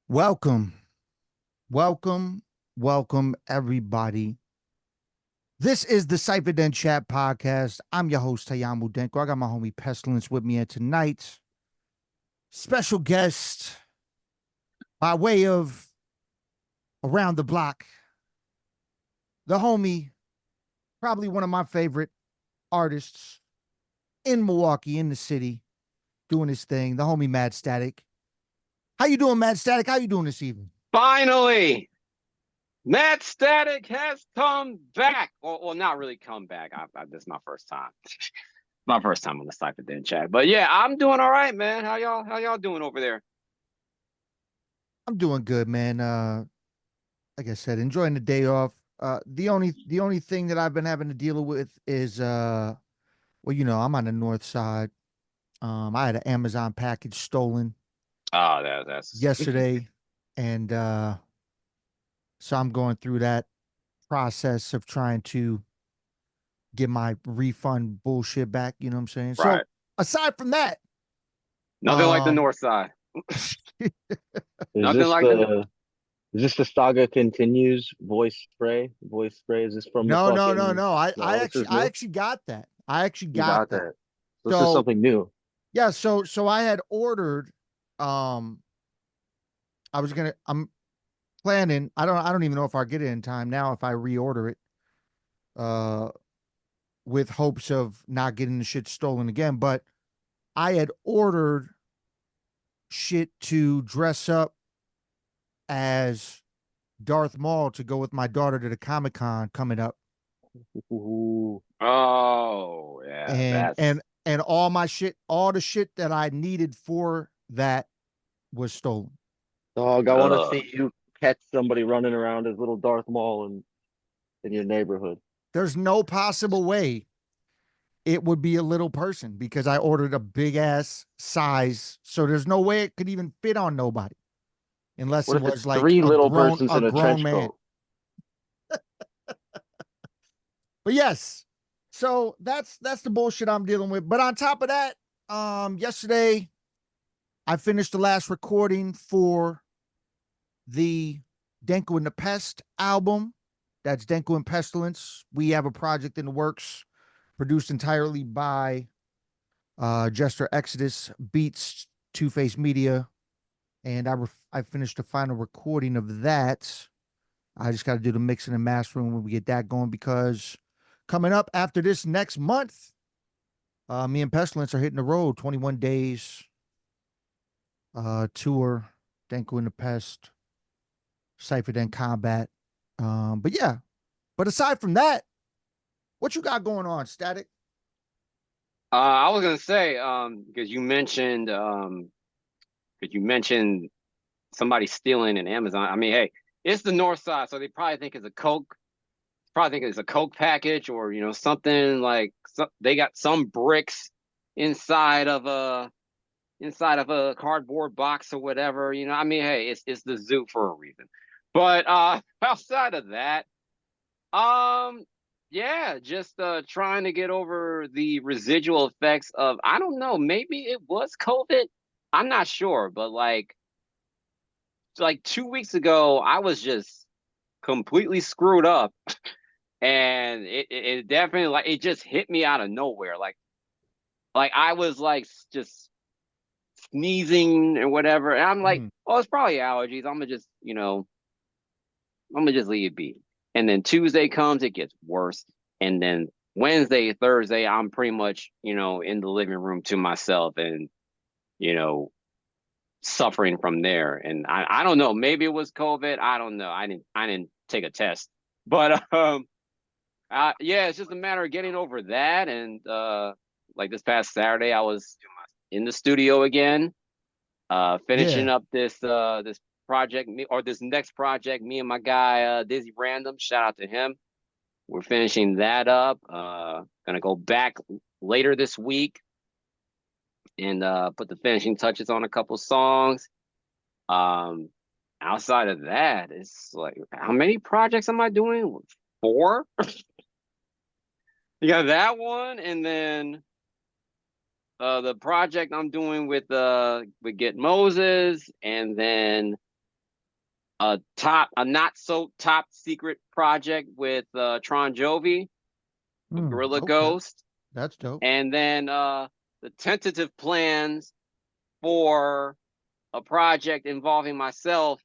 Welcome, welcome, welcome, everybody. This is the CyphaDen Chat Podcast. I'm your host, Tayamu Denko. I got my homie Pestilence with me, and tonight, special guest by way of Around the Block, the homie, probably one of my favorite artists in Milwaukee, in the city, doing his thing, the homie Mad Static. How you doing, Mad Static? How you doing this evening? Finally, Matt Static has come back. Well, not really come back. This is my first time. My first time on the CyphaDen chat. But yeah, I'm doing all right, man. How y'all doing over there? I'm doing good, man. Like I said, enjoying the day off. The only thing that I've been having to deal with is well, I'm on the north side. I had an Amazon package stolen Oh, that's yesterday, and so I'm going through that process of trying to get my refund bullshit back, you know what I'm saying? So right. aside from that, Nothing like the um north side. Is Nothing this like the the is this the saga continues voice spray? Voice spray? Is this from the no, no, no, fucking no. I no, I this actually is I new? actually got that. I actually You got got that. that. So this is So something new. yeah, so I had ordered um I'm planning. I don't even know if I'll get it in time now if I reorder it uh with hopes of not getting the shit stolen again. But I had ordered shit to dress up as Darth Maul to go with my daughter to the Comic-Con coming up. Ooh. Oh, yeah, And and that's and all the shit that I needed for that was stolen. Dog, I want to ugh. see you catch somebody running around as little Darth Maul in your neighborhood. There's no possible way it would be a little person because I ordered a big ass size. So there's no way it could even fit on nobody unless What it if it's was like three a little grown persons a in a grown trench man. coat? But yes. So that's the bullshit I'm dealing with. But on top of that, yesterday I finished the last recording for the Denko and the Pest album. That's Denko and Pestilence. We have a project in the works produced entirely by Jester Exodus Beats, Two Face Media, and I finished the final recording of that. I just got to do the mixing and mastering when we get that going because coming up after this next month, me and Pestilence are hitting the road. 21 days tour, Denko and the Pest, CyphaDen Combat. But yeah, but aside from that, what you got going on, Static? I was gonna say, because you mentioned somebody stealing an Amazon. I mean, hey, it's the north side, so they probably think it's a Coke. Probably think it's a Coke package or something like they got some bricks inside of a cardboard box or whatever. I mean, hey, it's the zoo for a reason. But outside of that, um, yeah, just trying to get over the residual effects of I don't know, maybe it was COVID. I'm not sure, but like 2 weeks ago, I was just completely screwed up and it definitely like it just hit me out of nowhere like I was like just sneezing or whatever and I'm like, Mm. oh, it's probably allergies. I'm gonna just leave it be. And then Tuesday comes, it gets worse. And then Wednesday, Thursday, I'm pretty much in the living room to myself and you know suffering from there. And I don't know, maybe it was COVID. I don't know. I didn't take a test. But yeah, it's just a matter of getting over that. And like this past Saturday, I was in the studio again, finishing Yeah. up this project or this next project. Me and my guy Dizzy Random, shout out to him. We're finishing that up. Gonna go back later this week and put the finishing touches on a couple songs. Um, Outside of that, it's like how many projects am I doing? Four. You got that one, and then the project I'm doing with Get Moses, and then a not so top secret project with Tron Jovi, Gorilla Okay. Ghost, That's dope. and then the tentative plans for a project involving myself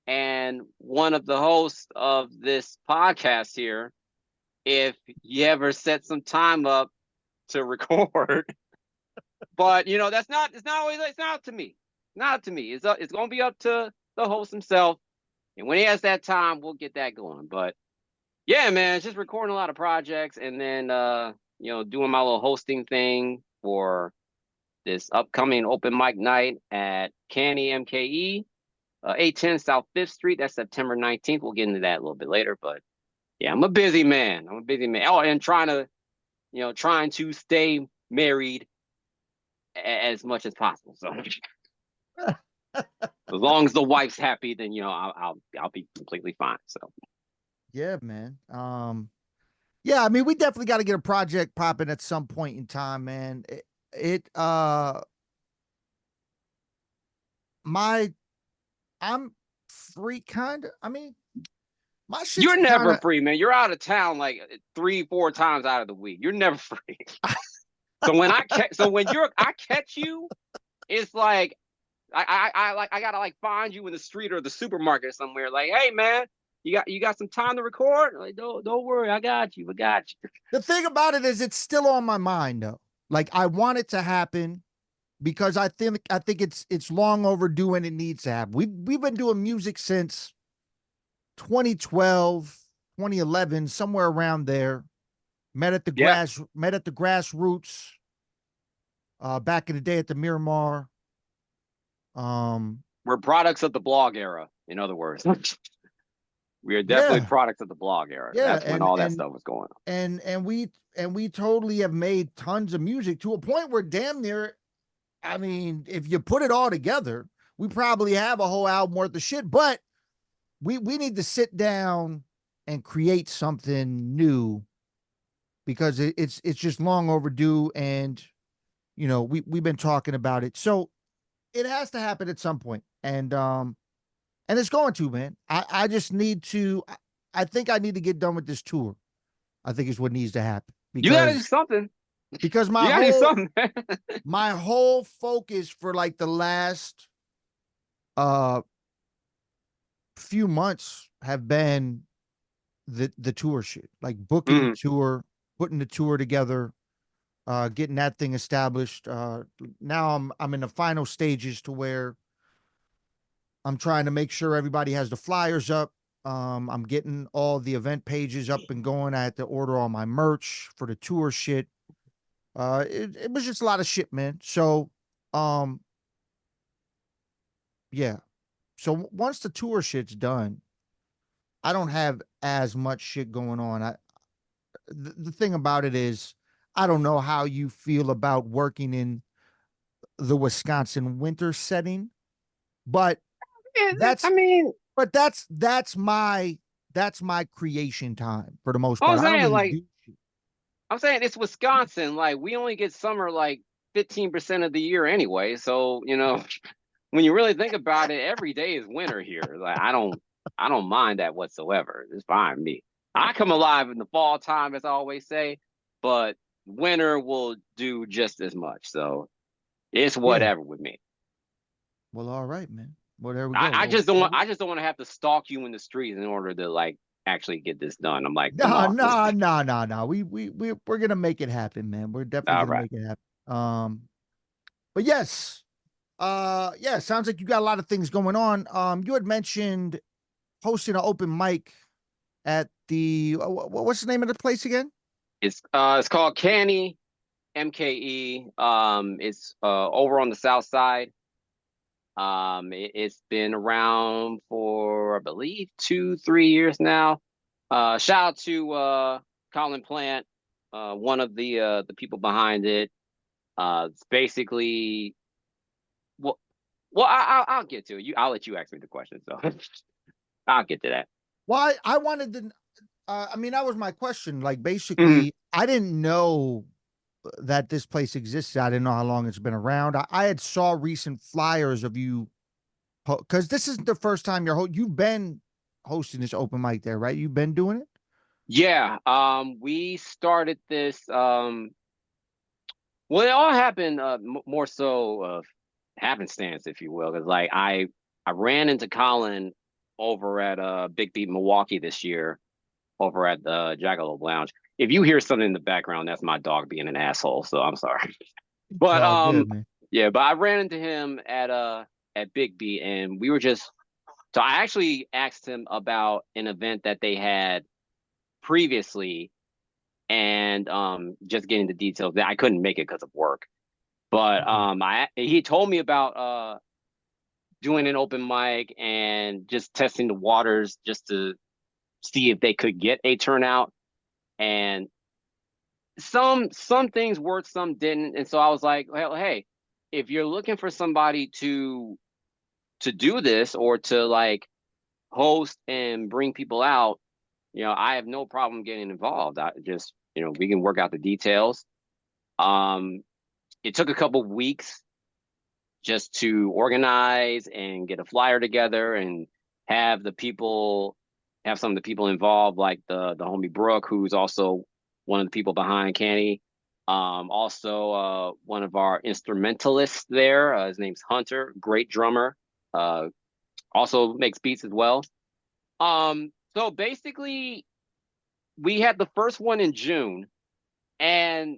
and one of the hosts of this podcast here. If you ever set some time up to record, but you know that's not it's not always it's not up to me. Not up to me. It's gonna be up to the host himself. And when he has that time, we'll get that going. But yeah, man, just recording a lot of projects and then you know, doing my little hosting thing for this upcoming open mic night at Canny MKE, 810 South 5th Street. That's September 19th. We'll get into that a little bit later. But yeah, I'm a busy man. I'm a busy man. Oh, and trying to stay married as much as possible. So as long as the wife's happy, then you know I'll be completely fine. So Yeah, man. Yeah, I mean, we definitely got to get a project popping at some point in time, man. I'm free kind of. I mean, my shit's you're never kind of. free, man. You're out of town like 3-4 times out of the week. You're never free. So when I catch you, it's like I gotta like find you in the street or the supermarket somewhere. Like, hey man, you got some time to record? Like, don't worry, I got you. The thing about it is, it's still on my mind though. Like, I want it to happen because I think it's long overdue and it needs to happen. We've been doing music since 2012, 2011, somewhere around there. Met at the Yep. grassroots back in the day at the Miramar. We're products of the blog era, in other words. We are definitely Yeah, products of the blog era. yeah, That's when all that stuff was going on. and we totally have made tons of music to a point where damn near, I mean, if you put it all together, we probably have a whole album worth of shit. But we need to sit down and create something new because it's just long overdue, and you know we've been talking about it, so it has to happen at some point, and it's going to, man. I just need to. I think I need to get done with this tour. I think is what needs to happen You gotta do something. because You gotta do something. my whole focus for like the last uh few months have been the tour shit, like booking the tour, putting the tour together, getting that thing established. Now I'm in the final stages to where I'm trying to make sure everybody has the flyers up. I'm getting all the event pages up and going. I had to order all my merch for the tour shit. It was just a lot of shit, man. So, yeah. So once the tour shit's done, I don't have as much shit going on. The thing about it is, I don't know how you feel about working in the Wisconsin winter setting, but Yeah, that's I mean, but that's my creation time for the most I'm part. I don't saying really like do shit. I'm saying it's Wisconsin. Like we only get summer like 15% of the year anyway. So, you know, when you really think about it, every day is winter here. Like I don't mind that whatsoever. It's fine with me. I come alive in the fall time, as I always say, but winter will do just as much. So it's Yeah. whatever with me. Well, all right, man. Well, there we go. I just don't want to have to stalk you in the streets in order to like actually get this done. I'm like, come No, on. no, no, no, no. We're gonna make it happen, man. We're definitely All gonna right. make it happen. But yes, yeah. Sounds like you got a lot of things going on. You had mentioned hosting an open mic at the what's the name of the place again? It's called Canny MKE. It's over on the south side. It's been around for I believe 2-3 years now. Shout out to Colin Plant, one of the people behind it. It's basically well, I'll get to it. I'll let you ask me the question. So I'll get to that. Well, I wanted to. I mean, that was my question. Like, Mhm. basically, I didn't know that this place existed. I didn't know how long it's been around. I had saw recent flyers of you because this isn't the first time you've been hosting this open mic there, right? You've been doing it. Yeah. We started this. Well, it all happened more so of happenstance, if you will, because like I ran into Colin over at Big Beat Milwaukee this year, over at the Jackalope Lounge. If you hear something in the background, that's my dog being an asshole. So I'm sorry. It's But all good, man. yeah, but I ran into him at Big B, and we were just so I actually asked him about an event that they had previously, and just getting the details that I couldn't make it because of work. But he told me about doing an open mic and just testing the waters just to see if they could get a turnout. And some things worked, some didn't. And so I was like, well, hey, if you're looking for somebody to do this or to like host and bring people out, I have no problem getting involved. I just, we can work out the details. It took a couple of weeks just to organize and get a flyer together and have some of the people involved, like the homie Brooke, who's also one of the people behind Canny. Also, one of our instrumentalists there, his name's Hunter, great drummer. Also makes beats as well. So basically, we had the first one in June, and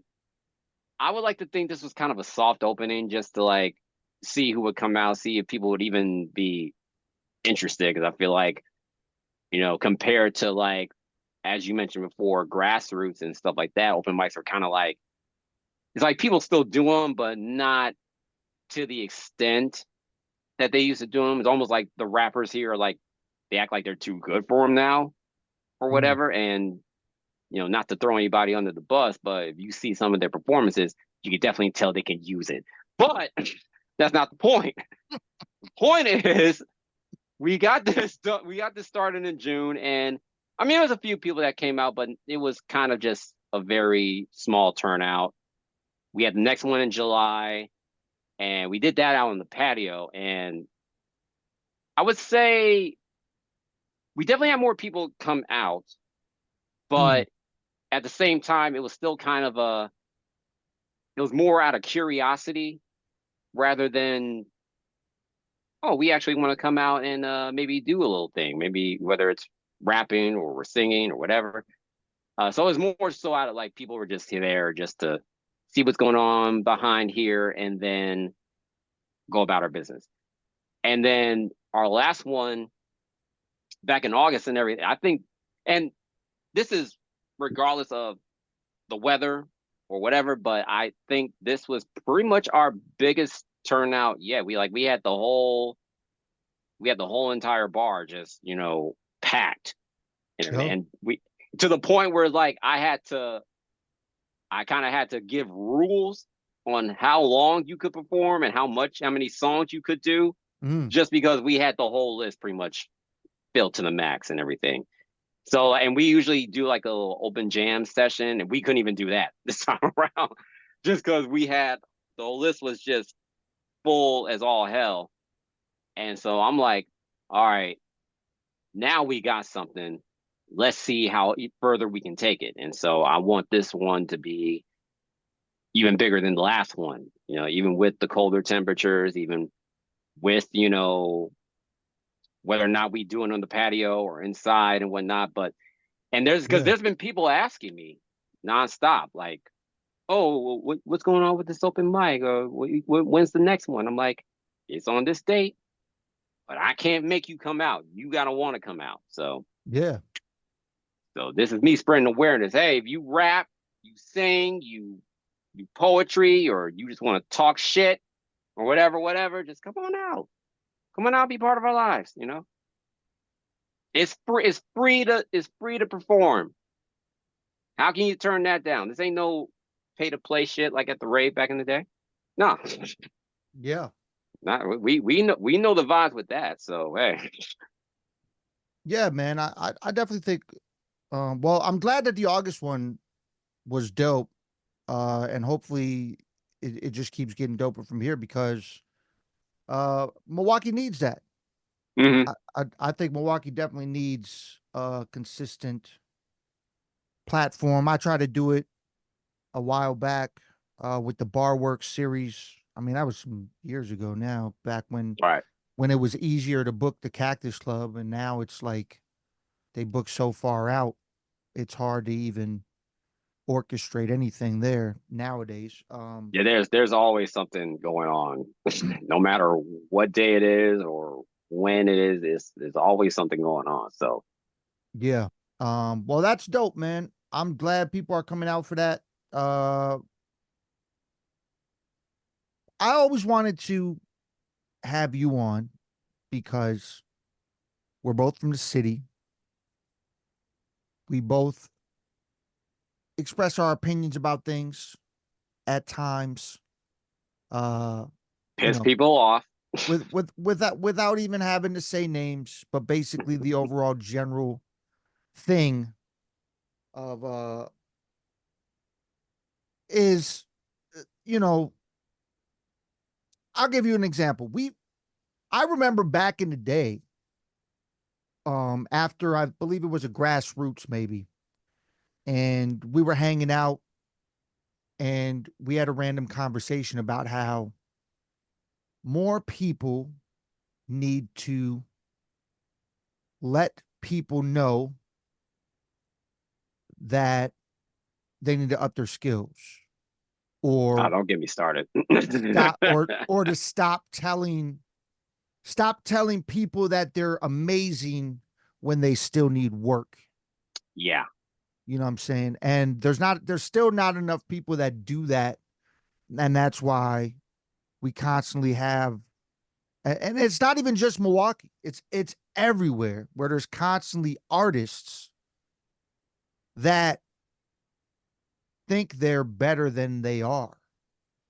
I would like to think this was kind of a soft opening just to like see who would come out, see if people would even be interested. Because I feel like, compared to like, as you mentioned before, grassroots and stuff like that, open mics are kind of like, it's like people still do them, but not to the extent that they used to do them. It's almost like the rappers here are like, they act like they're too good for them now or whatever. And, not to throw anybody under the bus, but if you see some of their performances, you can definitely tell they can use it. But that's not the point. The point is, we got this started in June, and I mean, there was a few people that came out, but it was kind of just a very small turnout. We had the next one in July, and we did that out on the patio. And I would say we definitely had more people come out, but at the same time, it was still kind of it was more out of curiosity rather than, oh, we actually want to come out and maybe do a little thing, maybe whether it's rapping or we're singing or whatever. So it was more so out of like people were just there just to see what's going on behind here and then go about our business. And then our last one back in August and everything, I think, and this is regardless of the weather or whatever, but I think this was pretty much our biggest turnout. Yeah, we had the whole entire bar just, packed. And we to the point where like I kind of had to give rules on how long you could perform and how many songs you could do, just because we had the whole list pretty much filled to the max and everything. So, and we usually do like a little open jam session, and we couldn't even do that this time around, just because the list was just full as all hell. And so I'm like, all right, now we got something. Let's see how further we can take it. And so I want this one to be even bigger than the last one, even with the colder temperatures, even with, whether or not we do it on the patio or inside and whatnot. But, and there's been people asking me nonstop, like, oh, what's going on with this open mic? Or when's the next one? I'm like, it's on this date, but I can't make you come out. You got to want to come out. So, yeah. So this is me spreading awareness. Hey, if you rap, you sing, you poetry, or you just want to talk shit or whatever, just come on out. Come on out, be part of our lives, It's free to perform. How can you turn that down? This ain't no pay to play shit like at the rave back in the day. No. Yeah. Not we know the vibes with that. So hey. Yeah, man. I definitely think well, I'm glad that the August one was dope. And hopefully it just keeps getting doper from here because Milwaukee needs that. Hmm. I think Milwaukee definitely needs a consistent platform. I tried to do it a while back with the Bar Works series. I mean, that was some years ago now, back Right. when it was easier to book the Cactus Club, and now it's like they book so far out, it's hard to even orchestrate anything there nowadays. Yeah, there's always something going on, no matter what day it is or when it is. There's always something going on. So Yeah. Well, that's dope, man. I'm glad people are coming out for that. Uh, I always wanted to have you on because we're both from the city. We both express our opinions about things at times. Uh, you piss know, people off. without even having to say names, but basically the overall general thing of is you know, I'll give you an example. I remember back in the day, after I believe it was a grassroots maybe, and we were hanging out and we had a random conversation about how more people need to let people know that they need to up their skills Oh, or don't get me started. to stop telling people that they're amazing when they still need work. Yeah. You know what I'm saying? And there's still not enough people that do that. And that's why we constantly have, and it's not even just Milwaukee. It's everywhere where there's constantly artists that think they're better than they are.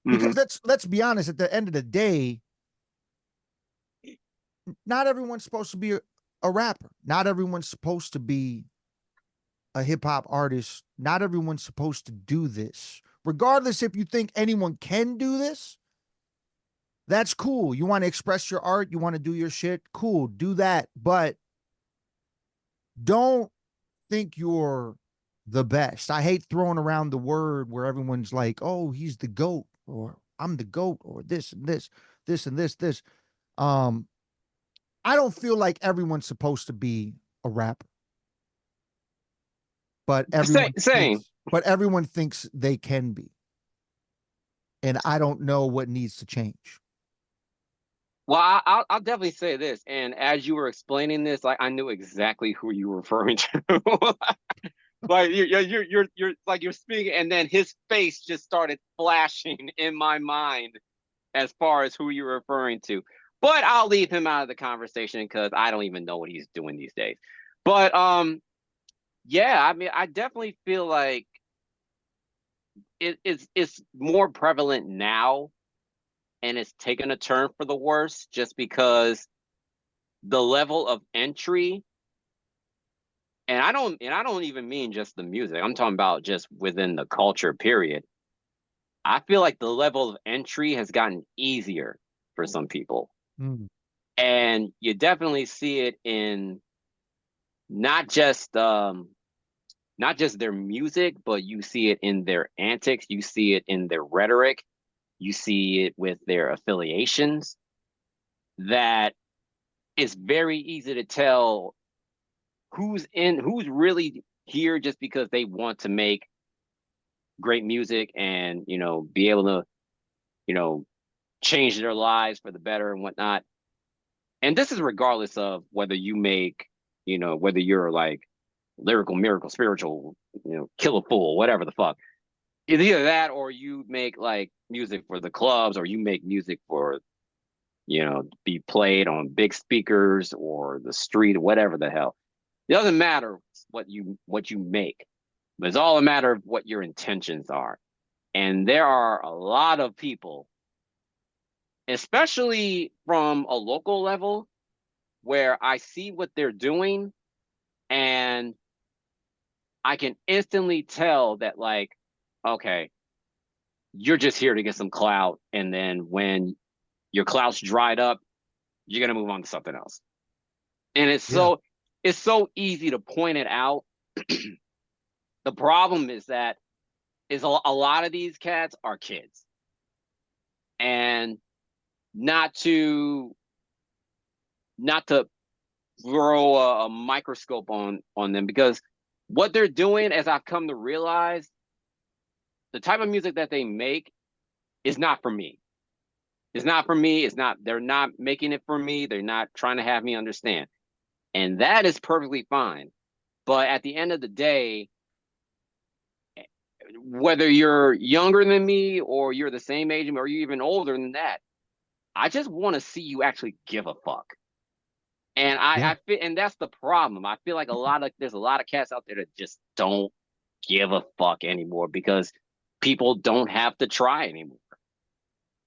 Hmm. Because let's be honest, at the end of the day, not everyone's supposed to be a rapper. Not everyone's supposed to be a hip hop artist. Not everyone's supposed to do this. Regardless if you think anyone can do this, that's cool. You want to express your art, you want to do your shit, cool, do that. But don't think you're the best. I hate throwing around the word where everyone's like, "Oh, he's the goat," or "I'm the goat," or this and this, this and this. Um, I don't feel like everyone's supposed to be a rapper, but Same. everyone thinks they can be, and I don't know what needs to change. Well, I'll definitely say this. And as you were explaining this, like I knew exactly who you were referring to. Like you're like you're speaking, and then his face just started flashing in my mind as far as who you're referring to. But I'll leave him out of the conversation because I don't even know what he's doing these days. But yeah, I mean, I definitely feel like it's more prevalent now, and it's taken a turn for the worse just because the level of entry, and I don't even mean just the music. I'm talking about just within the culture period. I feel like the level of entry has gotten easier for some people. Mm. And you definitely see it in not just not just their music, but you see it in their antics, you see it in their rhetoric, you see it with their affiliations, that it's very easy to tell who's really here just because they want to make great music and be able to you know change their lives for the better and whatnot. And this is regardless of whether you make, whether you're like lyrical, miracle, spiritual, kill a fool, whatever the fuck. It's either that or you make like music for the clubs or you make music for, be played on big speakers or the street or whatever the hell. It doesn't matter what you make, but it's all a matter of what your intentions are. And there are a lot of people, especially from a local level, where I see what they're doing and I can instantly tell that, like, okay, you're just here to get some clout. And then when your clout's dried up, you're going to move on to something else. And it's Yeah. so easy to point it out. The problem is that a lot of these cats are kids, and not to throw a microscope on them, because what they're doing, as I've come to realize, the type of music that they make is not for me. It's not for me. They're not making it for me. They're not trying to have me understand. And that is perfectly fine. But at the end of the day, whether you're younger than me or you're the same age or you're even older than that, I just want to see you actually give a fuck. And Yeah. I feel, and that's the problem. I feel like there's a lot of cats out there that just don't give a fuck anymore, because people don't have to try anymore.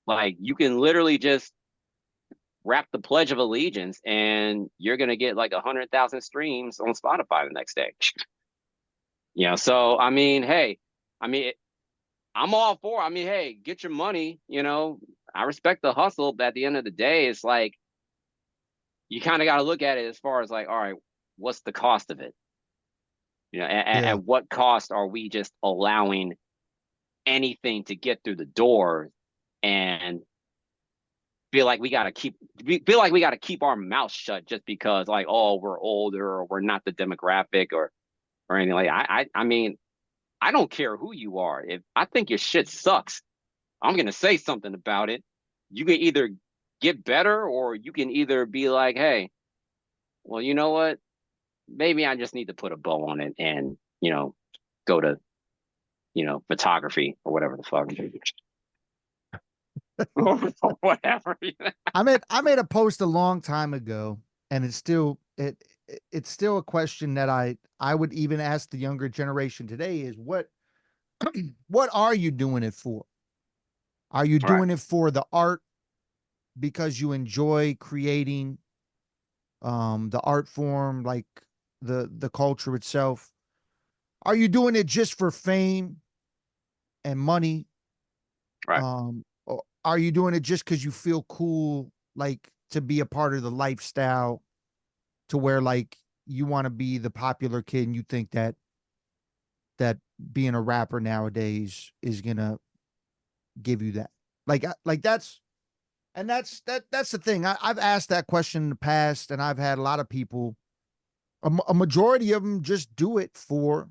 Like, you can literally just rap the Pledge of Allegiance and you're gonna get like 100,000 streams on Spotify the next day. So I mean, hey, I mean, I'm all for. I mean, hey, get your money. I respect the hustle, but at the end of the day, it's like you kind of got to look at it as far as like, all right, what's the cost of it? Yeah. At what cost are we just allowing anything to get through the door, and feel like we got to keep our mouth shut just because, like, oh, we're older or we're not the demographic or anything like that. I mean, I don't care who you are. If I think your shit sucks, I'm gonna say something about it. You can either get better, or you can either be like, hey, well, you know what? Maybe I just need to put a bow on it and, go to, photography or whatever the fuck. Or whatever. I made a post a long time ago, and it's still a question that I would even ask the younger generation today is what are you doing it for? Are you Right. doing it for the art because you enjoy creating the art form, like the culture itself? Are you doing it just for fame and money? Right. Or are you doing it just because you feel cool, like to be a part of the lifestyle, to where like you want to be the popular kid and you think that being a rapper nowadays is gonna give you that? Like that's the thing. I've asked that question in the past, and I've had a lot of people, a majority of them just do it for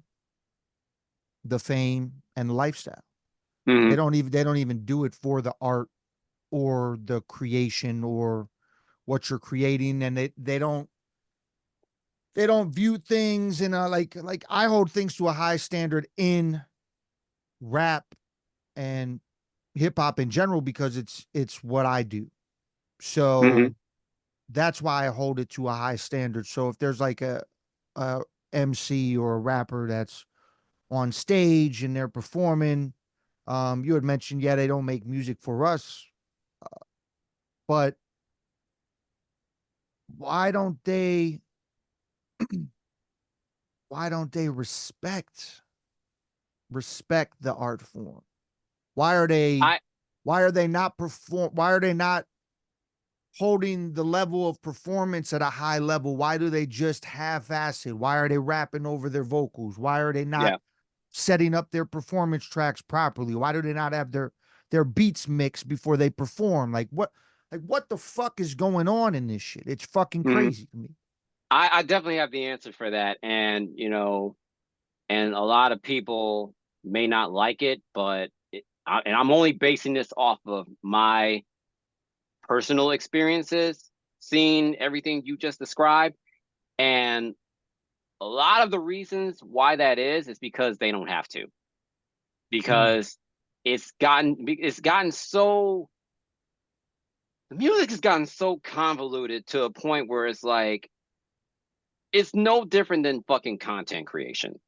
the fame and the lifestyle. Mm-hmm. They don't even do it for the art or the creation or what you're creating, and they don't view things in a like I hold things to a high standard in rap and hip hop in general because it's what I do. Mm-hmm. So that's why I hold it to a high standard. So if there's like a MC or a rapper that's on stage and they're performing, you had mentioned, yeah, they don't make music for us, but why don't they why don't they respect the art form? Why are they I why are they not perform why are they not holding the level of performance at a high level? Why do they just half-ass it? Why are they rapping over their vocals? Why are they not Yeah. setting up their performance tracks properly? Why do they not have their beats mixed before they perform? Like what the fuck is going on in this shit? It's fucking Mm-hmm. crazy to me. I definitely have the answer for that, and and a lot of people may not like it, but and I'm only basing this off of my personal experiences, seeing everything you just described. And a lot of the reasons why that is because they don't have to. Mm. Because it's gotten so the music has gotten so convoluted to a point where it's like it's no different than fucking content creation.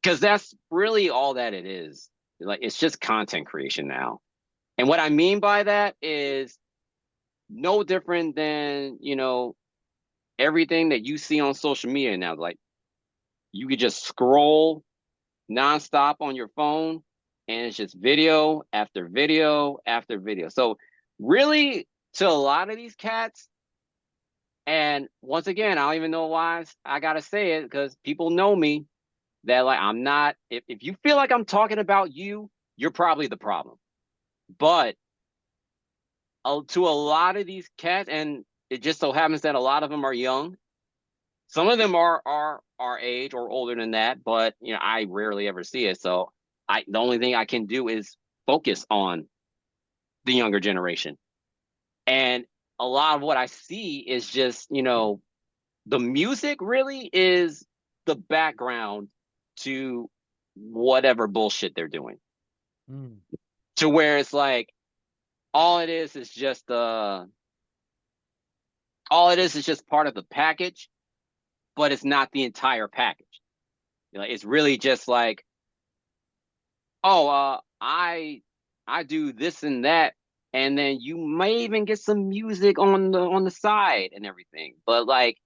Because that's really all that it is. Like, it's just content creation now. And what I mean by that is no different than, everything that you see on social media now. Like, you could just scroll nonstop on your phone, and it's just video after video after video. So really, to a lot of these cats, And once again, I don't even know why I gotta say it, because people know me, that like I'm not, if you feel like I'm talking about you, you're probably the problem. But to a lot of these cats, and it just so happens that a lot of them are young. Some of them are our age or older than that, but you know, I rarely ever see it. So the only thing I can do is focus on the younger generation. And a lot of what I see is just, you know, the music really is the background to whatever bullshit they're doing. Mm. To where it's like all it is just all it is just part of the package, but it's not the entire package. You know, it's really just like, oh, I do this and that, and then you may even get some music on the side and everything. But like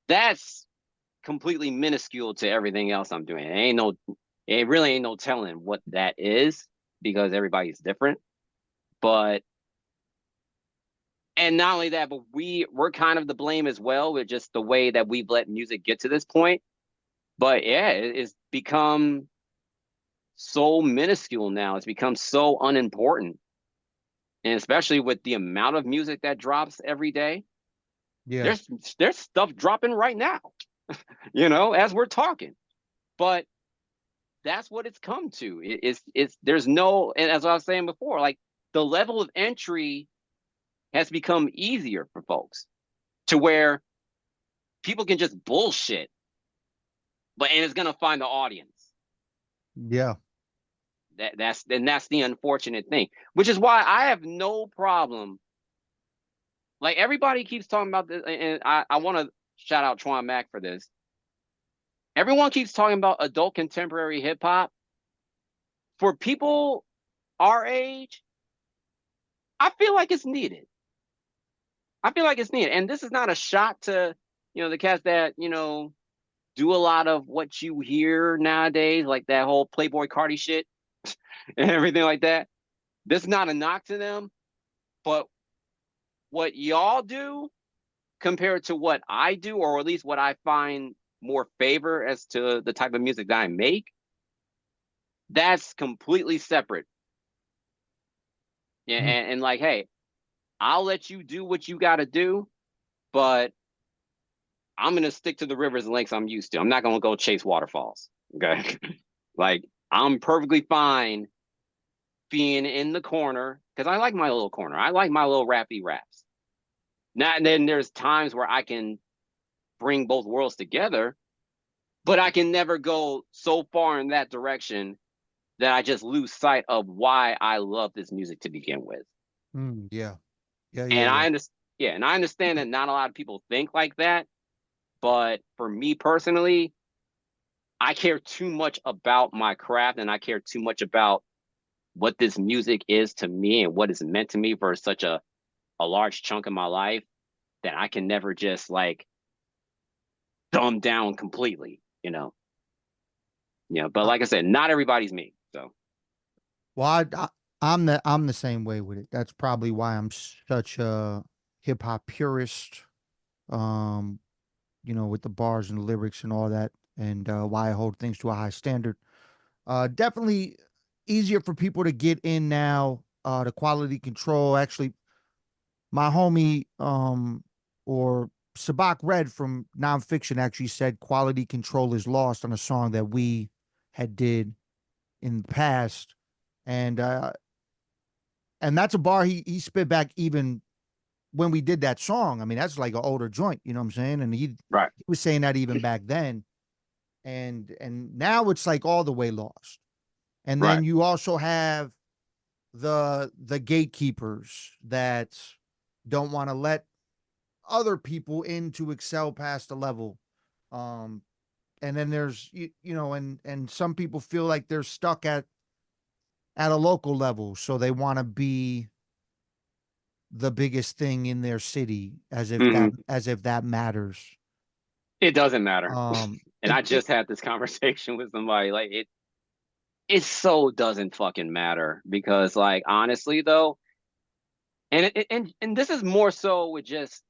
that's completely minuscule to everything else I'm doing. It really ain't no telling what that is, because everybody's different. But and not only that, but we're kind of to blame as well with just the way that we've let music get to this point. But yeah, it's become so minuscule now. It's become so unimportant. And especially with the amount of music that drops every day, Yeah. there's stuff dropping right now, you know, as we're talking. But that's what it's come to. It's there's no, and as I was saying before, like the level of entry has become easier for folks, to where people can just bullshit, but and it's gonna find the audience. Yeah. That's the unfortunate thing, which is why I have no problem. Like everybody keeps talking about this, and I want to shout out Twan Mac for this. Everyone keeps talking about adult contemporary hip hop. For people our age, I feel like it's needed. I feel like it's needed. And this is not a shot to, you know, the cats that, you know, do a lot of what you hear nowadays, like that whole Playboy Cardi shit and everything like that. This is not a knock to them, but what y'all do compared to what I do, or at least what I find more favor as to the type of music that I make, that's completely separate. Yeah, Mm. and like, hey, I'll let you do what you got to do, but I'm gonna stick to the rivers and lakes I'm used to. I'm not gonna go chase waterfalls. Okay, like I'm perfectly fine being in the corner because I like my little corner. I like my little rappy raps. Now and then there's times where I can bring both worlds together, but I can never go so far in that direction that I just lose sight of why I love this music to begin with. Mm. Yeah. Yeah. Yeah. And Yeah. I understand, yeah, and I understand that not a lot of people think like that, but for me personally, I care too much about my craft, and I care too much about what this music is to me and what is meant to me for such a large chunk of my life, that I can never just like dumb down completely, you know. Yeah, but Uh, like I said, not everybody's me. So well, I'm the same way with it. That's probably why I'm such a hip hop purist. Um, with the bars and the lyrics and all that, and why I hold things to a high standard. Definitely easier for people to get in now. The quality control. Actually, my homie, or Sabak Red from Nonfiction actually said quality control is lost on a song that we had did in the past, and that's a bar he spit back even when we did that song. I mean, that's like an older joint, you know what I'm saying? And right, he was saying that even back then, and now it's like all the way lost. And then right. you also have the gatekeepers that don't want to let other people in to excel past the level. Um, and then there's and some people feel like they're stuck at a local level, so they want to be the biggest thing in their city, Hmm. as if that matters. It doesn't matter. And It, I it just had this conversation with somebody. Like it so doesn't fucking matter, because like honestly though, and this is more so with just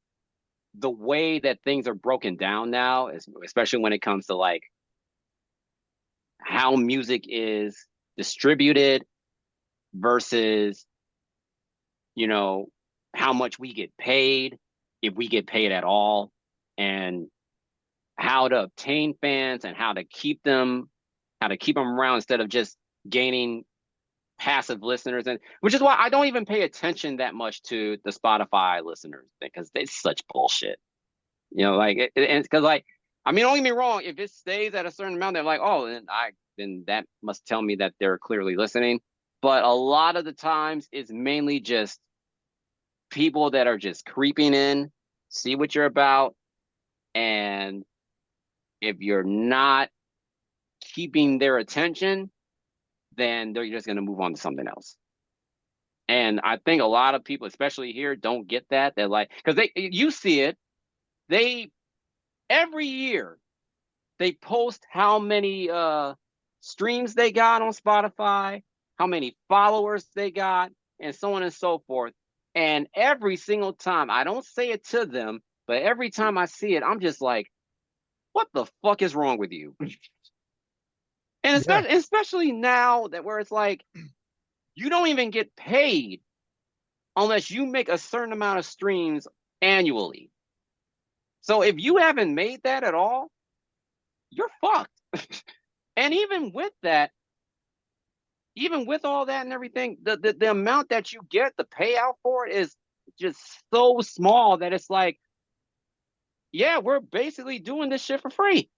the way that things are broken down now, especially when it comes to like how music is distributed versus, you know, how much we get paid, if we get paid at all, and how to obtain fans and how to keep them around instead of just gaining passive listeners, and which is why I don't even pay attention that much to the Spotify listeners because it's such bullshit. You know, like and because like I mean, don't get me wrong, if it stays at a certain amount, they're like, oh, then that must tell me that they're clearly listening. But a lot of the times it's mainly just people that are just creeping in, see what you're about, and if you're not keeping their attention, then they're just going to move on to something else. And I think a lot of people, especially here, don't get that. They're like, because you see it, they every year they post how many streams they got on Spotify, how many followers they got, and so on and so forth. And every single time, I don't say it to them, but every time I see it, I'm just like, what the fuck is wrong with you? And especially now that where it's like, you don't even get paid unless you make a certain amount of streams annually. So if you haven't made that at all, you're fucked. And even with that, even with all that and everything, the amount that you get, the payout for it is just so small that it's like, yeah, we're basically doing this shit for free.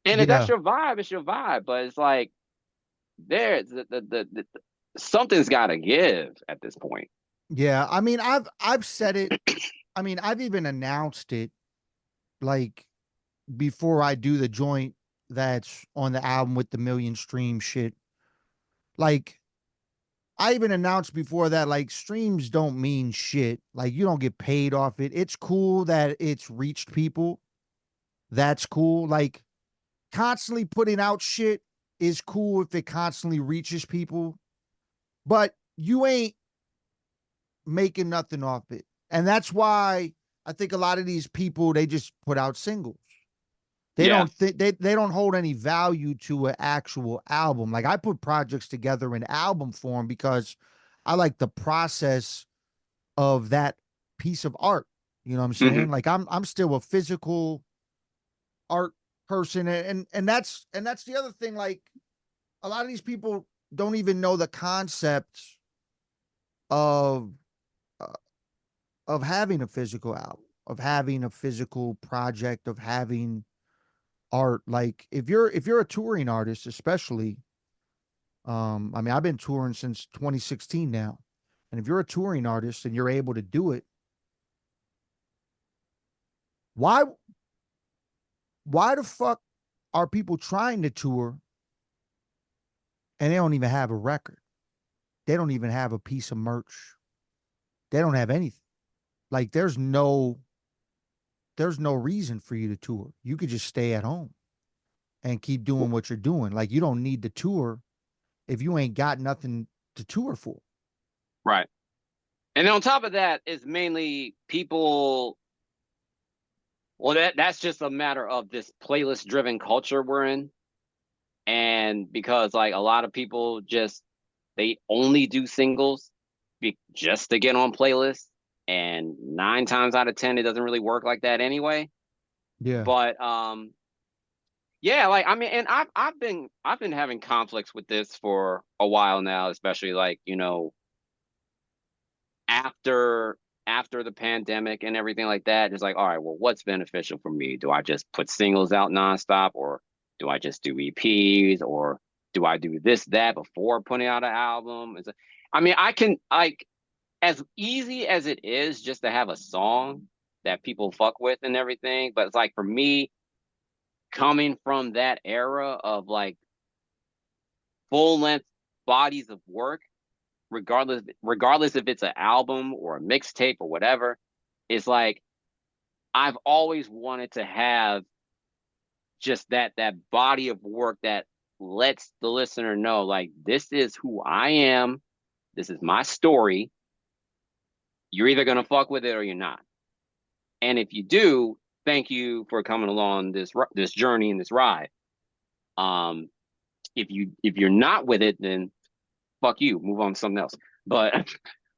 And if that's Yeah. your vibe, it's your vibe. But it's like something's got to give at this point. Yeah. I mean, I've said it. I mean, I've even announced it like before I do the joint that's on the album with the million stream shit. Like, I even announced before that, like, streams don't mean shit. Like, you don't get paid off it. It's cool that it's reached people. That's cool. Like, constantly putting out shit is cool if it constantly reaches people, but you ain't making nothing off it. And that's why I think a lot of these people, they just put out singles. They Yeah. don't think they don't hold any value to an actual album. Like, I put projects together in album form because I like the process of that piece of art. You know what I'm saying? Mhm. Like, I'm still a physical art person, and that's the other thing. Like, a lot of these people don't even know the concept of uh, of having a physical album, of having a physical project, of having art. Like, if you're a touring artist, especially, I mean, I've been touring since 2016 now, and if you're a touring artist and you're able to do it, why why the fuck are people trying to tour and they don't even have a record? They don't even have a piece of merch. They don't have anything. Like, there's no reason for you to tour. You could just stay at home and keep doing what you're doing. Like, you don't need to tour if you ain't got nothing to tour for. Right. And then on top of that is mainly people. Well, that's just a matter of this playlist driven culture we're in. And because like a lot of people they only do singles just to get on playlists. And 9 times out of 10, it doesn't really work like that anyway. Yeah. But yeah, like I mean, and I've been having conflicts with this for a while now, especially like, you know, after the pandemic and everything like that. It's like, all right, well, what's beneficial for me? Do I just put singles out nonstop, or do I just do EPs, or do I do this, that before putting out an album? I mean, I can like as easy as it is just to have a song that people fuck with and everything, but it's like for me, coming from that era of like full length bodies of work, regardless if it's an album or a mixtape or whatever, it's like I've always wanted to have just that body of work that lets the listener know, like, this is who I am, this is my story. You're either gonna fuck with it or you're not. And if you do, thank you for coming along this journey and this ride. If you're not with it, then fuck you, move on to something else. But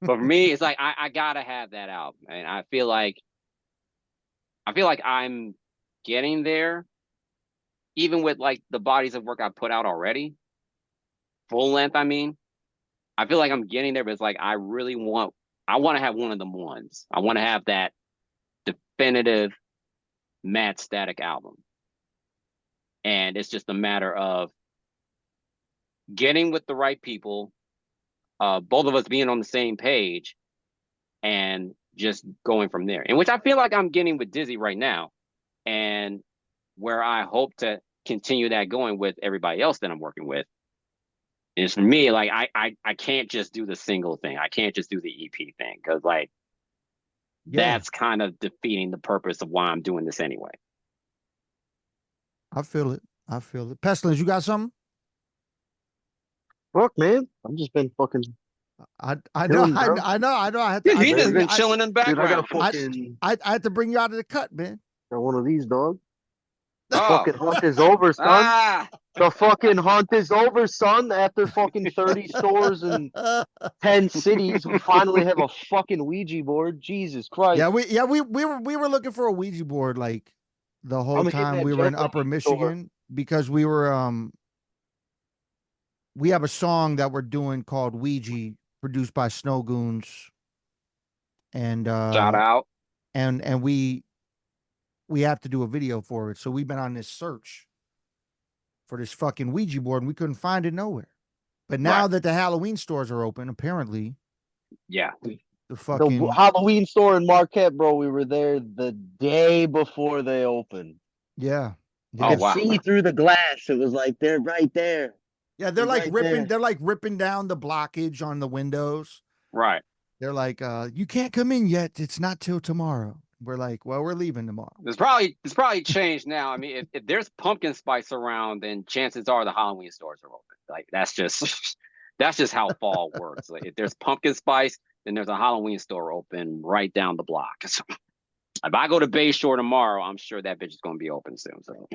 for me, it's like I gotta have that album, and I feel like I'm getting there, even with like the bodies of work I put out already, full length. I mean, I feel like I'm getting there, but it's like I want to have one of them ones. I want to have that definitive Mad Static album, and it's just a matter of getting with the right people, both of us being on the same page, and just going from there. And which I feel like I'm getting with Dizzy right now, and where I hope to continue that going with everybody else that I'm working with. Is for me, like I can't just do the single thing. I can't just do the EP thing, because like that's kind of defeating the purpose of why I'm doing this anyway. I feel it. I feel it. Pestilence, you got something? Fuck, man. I've just been fucking. I know. Chilling, I bro. know. I had Yeah, to. he's just been been chilling in the Dude, I got background. a fucking. I had to bring you out of the cut, man. Got one of these, dog. The Oh. fucking hunt is over, son. Ah, The fucking hunt is over, son. After fucking 30 stores in 10 cities, we finally have a fucking Ouija board. Jesus Christ. we were looking for a Ouija board like the whole I'm hitting time that we were in Jeopardy Upper store. Michigan, because we were we have a song that we're doing called Ouija, produced by Snow Goons, and shout out. and we have to do a video for it. So we've been on this search for this fucking Ouija board, and we couldn't find it nowhere. But now that the Halloween stores are open, apparently, Yeah. the fucking The Halloween store in Marquette, bro. We were there the day before they opened. yeah. You Oh, could wow. see through the glass. It was like they're right there. Yeah, They're like right ripping. there. They're like ripping down the blockage on the windows. Right. They're like, you can't come in yet. It's not till tomorrow. We're like, well, we're leaving tomorrow. It's probably changed now. I mean, if there's pumpkin spice around, then chances are the Halloween stores are open. Like that's just how fall works. Like if there's pumpkin spice, then there's a Halloween store open right down the block. So, if I go to Bayshore tomorrow, I'm sure that bitch is going to be open soon. So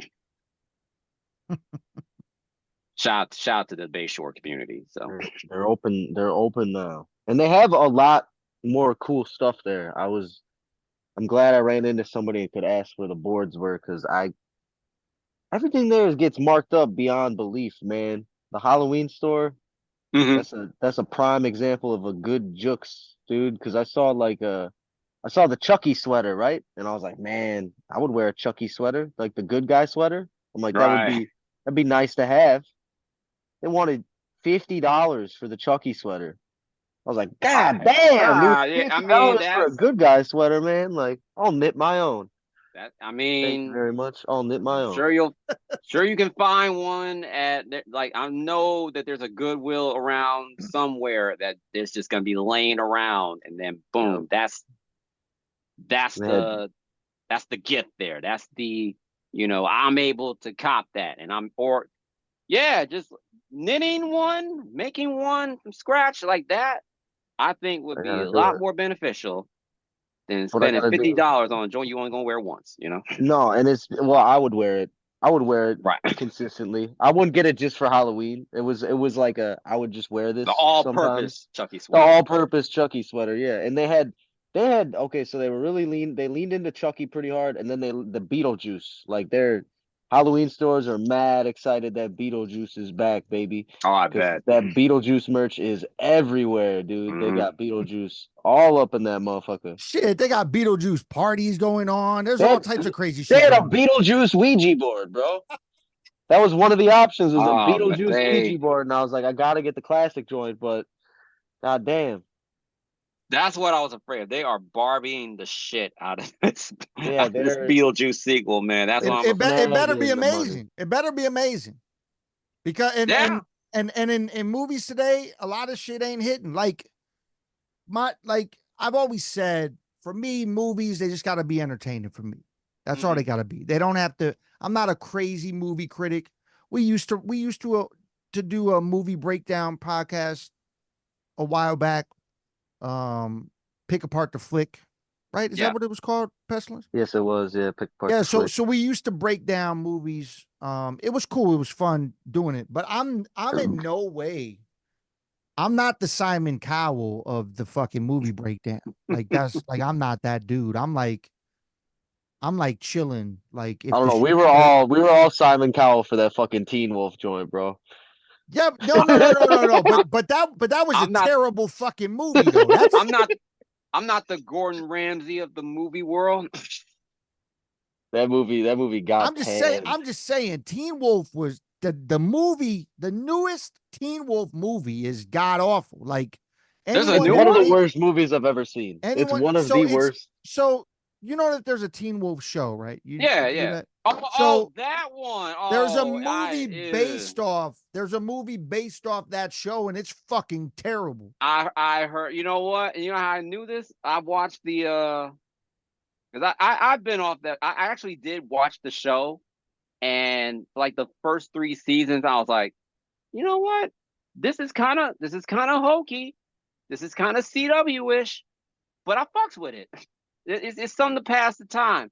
shout out to the Bayshore community. So They're open. They're open now, and they have a lot more cool stuff there. I'm glad I ran into somebody who could ask where the boards were, because everything there gets marked up beyond belief, man. The Halloween store, that's a prime example of a good jukes, dude. Because I saw the Chucky sweater, right? And I was like, man, I would wear a Chucky sweater, like the good guy sweater. I'm like, that'd be nice to have. They wanted $50 for the Chucky sweater. I was like, God damn, dude, yeah, I $50 mean for a good guy sweater, man. Like, I'll knit my own. Thank you very much. I'll knit my own. Sure you can find one like I know that there's a Goodwill around somewhere that it's just gonna be laying around, and then boom, that's the gift there. That's the I'm able to cop that, and just knitting one, making one from scratch like that, I think would be a lot more beneficial than spending $50 on a joint you only gonna wear once, No, and I would wear it. I would wear it right consistently. I wouldn't get it just for Halloween. It was like I would just wear this the all-purpose Chucky sweater. The all-purpose Chucky sweater, yeah. And they had okay, so they were really they leaned into Chucky pretty hard, and then the Beetlejuice, like their Halloween stores are mad excited that Beetlejuice is back, baby. Oh, I bet. That Beetlejuice merch is everywhere, dude. They got Beetlejuice all up in that motherfucker. Shit, they got Beetlejuice parties going on. There's all types of crazy shit. They had a Beetlejuice Ouija board, bro. That was one of the options, was a Beetlejuice Ouija board, and I was like, I gotta get the classic joint, but god damn. That's what I was afraid of. They are Barbieing the shit out of this, this Beetlejuice sequel, man. That's what it better be amazing. It better be amazing. Because and in movies today, a lot of shit ain't hitting. Like I've always said, for me, movies, they just gotta be entertaining for me. That's all they gotta be. They don't have to. I'm not a crazy movie critic. We used to do a movie breakdown podcast a while back. Pick apart the flick. right? Is Yeah. that what it was called? Pestilence? Yes, it was. Yeah, pick apart Yeah, the so flick. so we used to break down movies. It was cool. It was fun doing it. But I'm in no way. I'm not the Simon Cowell of the fucking movie breakdown. Like that's like I'm not that dude. I'm like chilling. Like I if don't the know. show, We were all Simon Cowell for that fucking Teen Wolf joint, bro. yeah, no. I'm, But that was a I'm not. terrible fucking movie though. That's I'm not. I'm not the Gordon Ramsay of the movie world. That movie got panned. I'm just saying Teen Wolf was the movie, the newest Teen Wolf movie is god awful. Like There's a It's anyone new one that of the one. think worst movies I've ever seen. It's anyone one of so the it's worst. so you know that there's a Teen Wolf show, right? Yeah, You knew yeah. that? Oh, So that one. there's a Oh, movie based off that show and it's fucking terrible. I heard. You know what? You know how I knew this? I watched the because I've been off that. I actually did watch the show, and like the first 3 seasons, I was like, you know what? This is kind of hokey. This is kind of CW-ish, but I fucks with it. It's something to pass the time.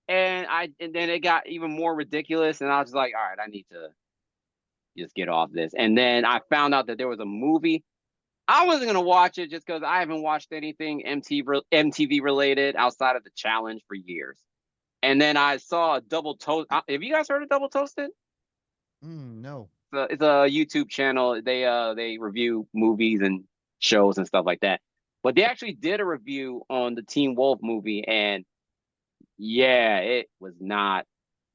And then it got even more ridiculous, and I was like, all right, I need to just get off this. And then I found out that there was a movie. I wasn't gonna watch it just because I haven't watched anything MTV related outside of the challenge for years. And then I saw a Double Toast. Have you guys heard of Double Toasted? No. It's a YouTube channel. They review movies and shows and stuff like that. But they actually did a review on the Teen Wolf movie, and yeah, it was not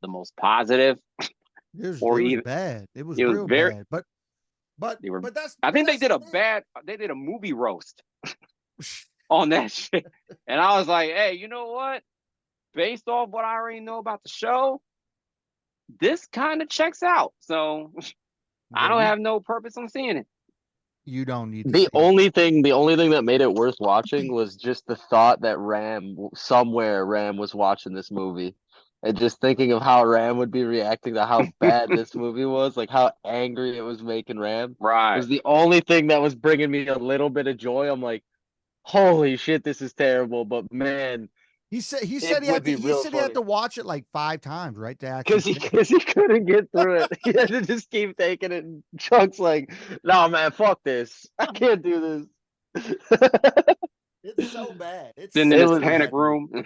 the most positive, It or was even bad. It was it was real very. bad. But but They were. but that's I but think they that's did the a thing. bad. They did a movie roast on that shit, and I was like, hey, you know what? Based off what I already know about the show, this kind of checks out. So I Yeah, don't have no purpose on seeing it. you don't need to The see it. only thing, the only thing that made it worth watching was just the thought that somewhere Ram was watching this movie, and just thinking of how Ram would be reacting to how bad this movie was, like how angry it was making Ram, Right. was the only thing that was bringing me a little bit of joy. I'm like, holy shit, this is terrible, but man, He it said would be he real said he had funny. to watch it like 5 times, right? To actually Cause he, finish. cause he couldn't get through it. He had to just keep taking it. And Chuck's like, "No, man, fuck this. I can't do this." It's so bad. It's Sitting in It so his was panic bad, dude. room.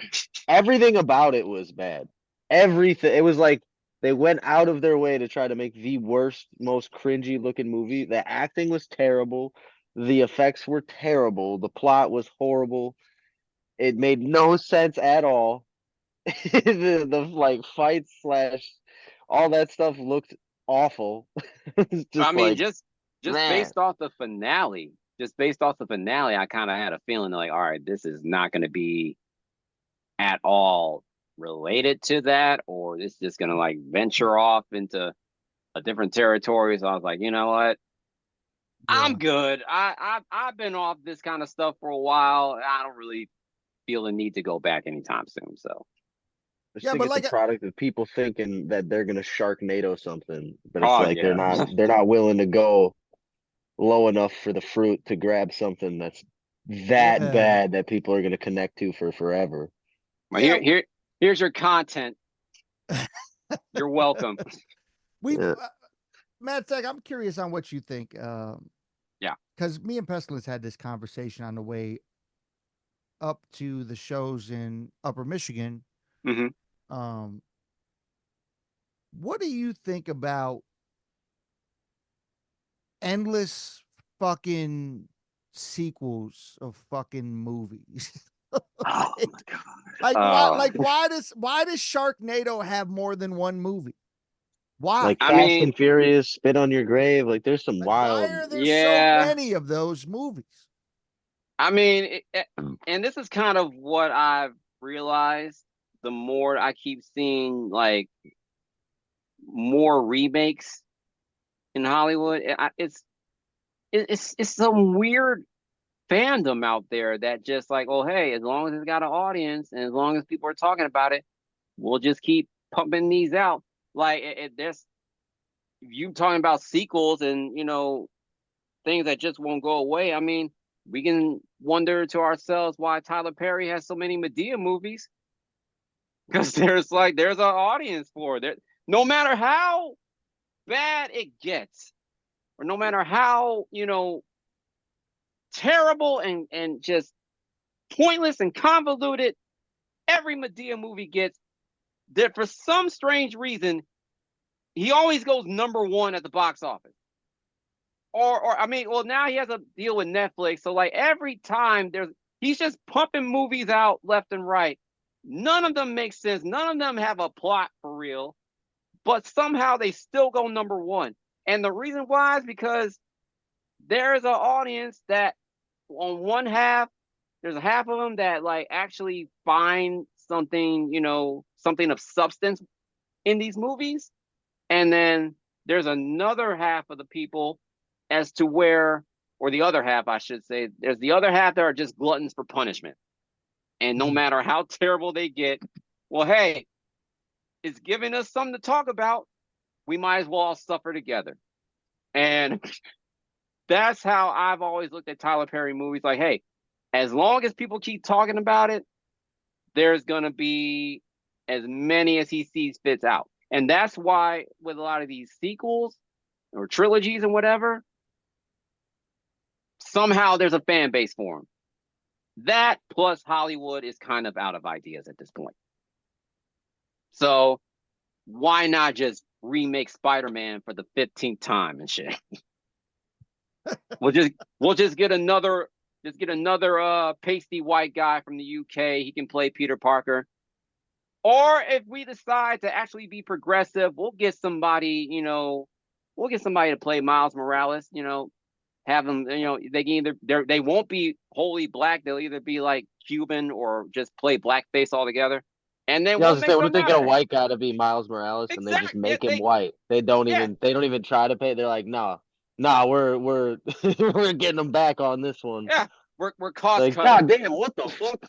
everything about it was bad. Everything. It was like they went out of their way to try to make the worst, most cringy looking movie. The acting was terrible. The effects were terrible. The plot was horrible. It made no sense at all. The like fights slash all that stuff looked awful. It's I just mean, like, just man. based off the finale, I kind of had a feeling like, all right, this is not going to be at all related to that, or this is just going to like venture off into a different territory. So I was like, you know what? Yeah. I'm good. I've been off this kind of stuff for a while. I don't really feel the need to go back anytime soon. So, I just Yeah, think but it's a like product of people thinking that they're gonna Sharknado something, but it's oh like they're yeah, not they're not willing to go low enough for the fruit to grab something that's that yeah. bad that people are gonna connect to for forever. well, Yeah, here's your content. You're welcome. we've Yeah. Matt Tech, I'm curious on what you think. Yeah. Because me and Pestilence had this conversation on the way up to the shows in Upper Michigan. Hmm. Um, what do you think about endless fucking sequels of fucking movies? Oh like, my god. like why does Sharknado have more than one movie? Why? Like I Fast mean, and Furious, Spit on Your Grave, like there's some Like why wild. are there so yeah. many of those movies? I mean, and this is kind of what I've realized. The more I keep seeing like more remakes in Hollywood, it's some weird fandom out there that just like, oh hey, as long as it's got an audience and as long as people are talking about it, we'll just keep pumping these out. Like there's you talking about sequels and things that just won't go away. I mean, we can wonder to ourselves why Tyler Perry has so many Medea movies. Because there's an audience for it. No matter how bad it gets, or no matter how, terrible and just pointless and convoluted every Medea movie gets, that for some strange reason, he always goes #1 at the box office. Or I mean, well, now he has a deal with Netflix, so like every time he's just pumping movies out left and right. None of them make sense. None of them have a plot for real, but somehow they still go #1. And the reason why is because there's an audience that on one half, there's a half of them that like actually find something, something of substance in these movies. And then there's another half of the people as to where, or the other half, I should say, there's the other half that are just gluttons for punishment. And no matter how terrible they get, well, hey, it's giving us something to talk about. We might as well all suffer together. And that's how I've always looked at Tyler Perry movies. Like, hey, as long as people keep talking about it, there's going to be as many as he sees fits out. And that's why with a lot of these sequels or trilogies and whatever, somehow there's a fan base for him. That plus Hollywood is kind of out of ideas at this point. So why not just remake Spider-Man for the 15th time and shit? we'll just get another pasty white guy from the UK. He can play Peter Parker. Or if we decide to actually be progressive, we'll get somebody to play Miles Morales, have them, they can they won't be wholly black. They'll either be like Cuban or just play blackface altogether. And then we'll make what if they something get out a of it. white guy to be Miles Morales and they just make him white? They don't even try to pay. They're like, nah, we're we're getting them back on this one. Yeah, we're cost like, cutting. God damn, what the fuck?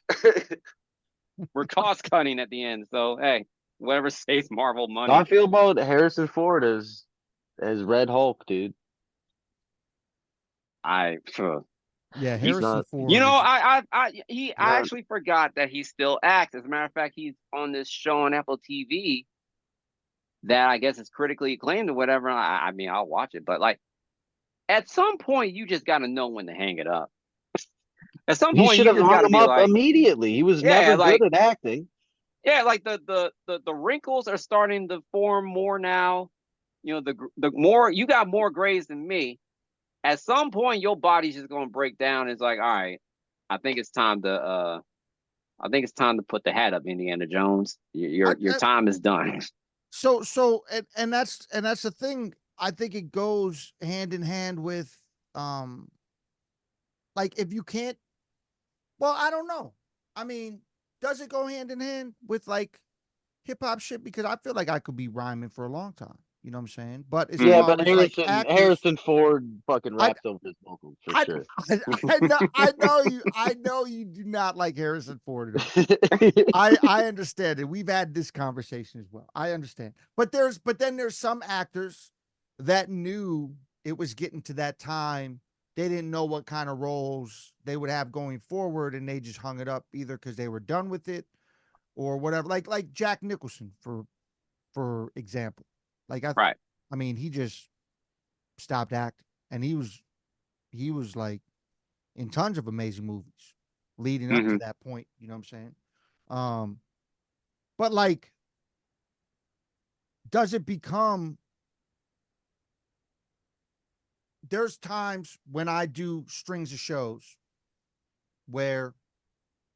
We're cost cutting at the end. So hey, whatever saves Marvel money. How I feel about Harrison Ford as Red Hulk, dude. Yeah, Harrison Ford. I actually forgot that he still acts. As a matter of fact, he's on this show on Apple TV that I guess is critically acclaimed or whatever. I mean, I'll watch it, but like at some point, you just got to know when to hang it up. At some point, He should you have just got hung to him be up like, immediately. He was never good at acting. Yeah, like the wrinkles are starting to form more now. The more you got more grays than me. At some point, your body's just gonna break down. It's like, all right, I think it's time to put the hat up, Indiana Jones. Your time is done. So and that's the thing. I think it goes hand in hand with like if you can't, well, I don't know. I mean, does it go hand in hand with like hip hop shit? Because I feel like I could be rhyming for a long time. You know what I'm saying? But as far as like actors, Harrison Ford fucking raps over his vocals for sure. I know you do not like Harrison Ford at all. I understand it. We've had this conversation as well. I understand. But then there's some actors that knew it was getting to that time. They didn't know what kind of roles they would have going forward, and they just hung it up either because they were done with it or whatever. Like Jack Nicholson, for example. Right. I mean, he just stopped acting, and he was like in tons of amazing movies leading up to that point. You know what I'm saying? But like, does it become? There's times when I do strings of shows where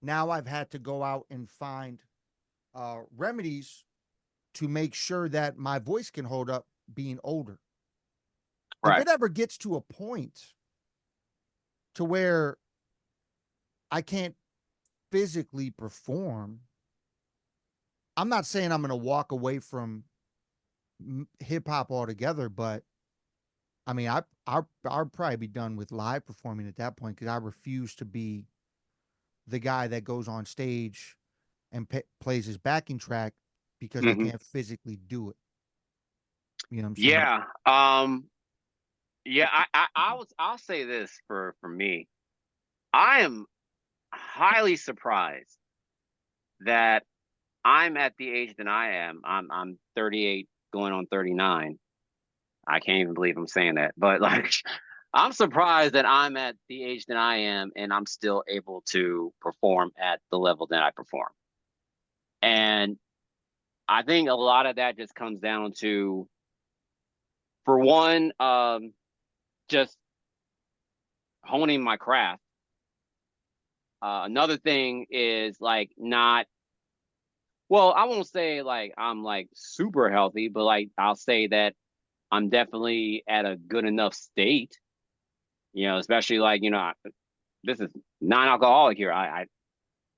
now I've had to go out and find remedies to make sure that my voice can hold up being older. Right. If it ever gets to a point to where I can't physically perform, I'm not saying I'm going to walk away from hip hop altogether, but I mean, I'll probably be done with live performing at that point because I refuse to be the guy that goes on stage and plays his backing track because I can't physically do it. You know what I'm saying? Yeah. I'll say this for me. I am highly surprised that I'm at the age that I am. I'm 38 going on 39. I can't even believe I'm saying that. But like I'm surprised that I'm at the age that I am and I'm still able to perform at the level that I perform. And I think a lot of that just comes down to, for one, just honing my craft. Another thing is like not, well, I won't say like I'm like super healthy, but like I'll say that I'm definitely at a good enough state, especially like, this is non-alcoholic here. I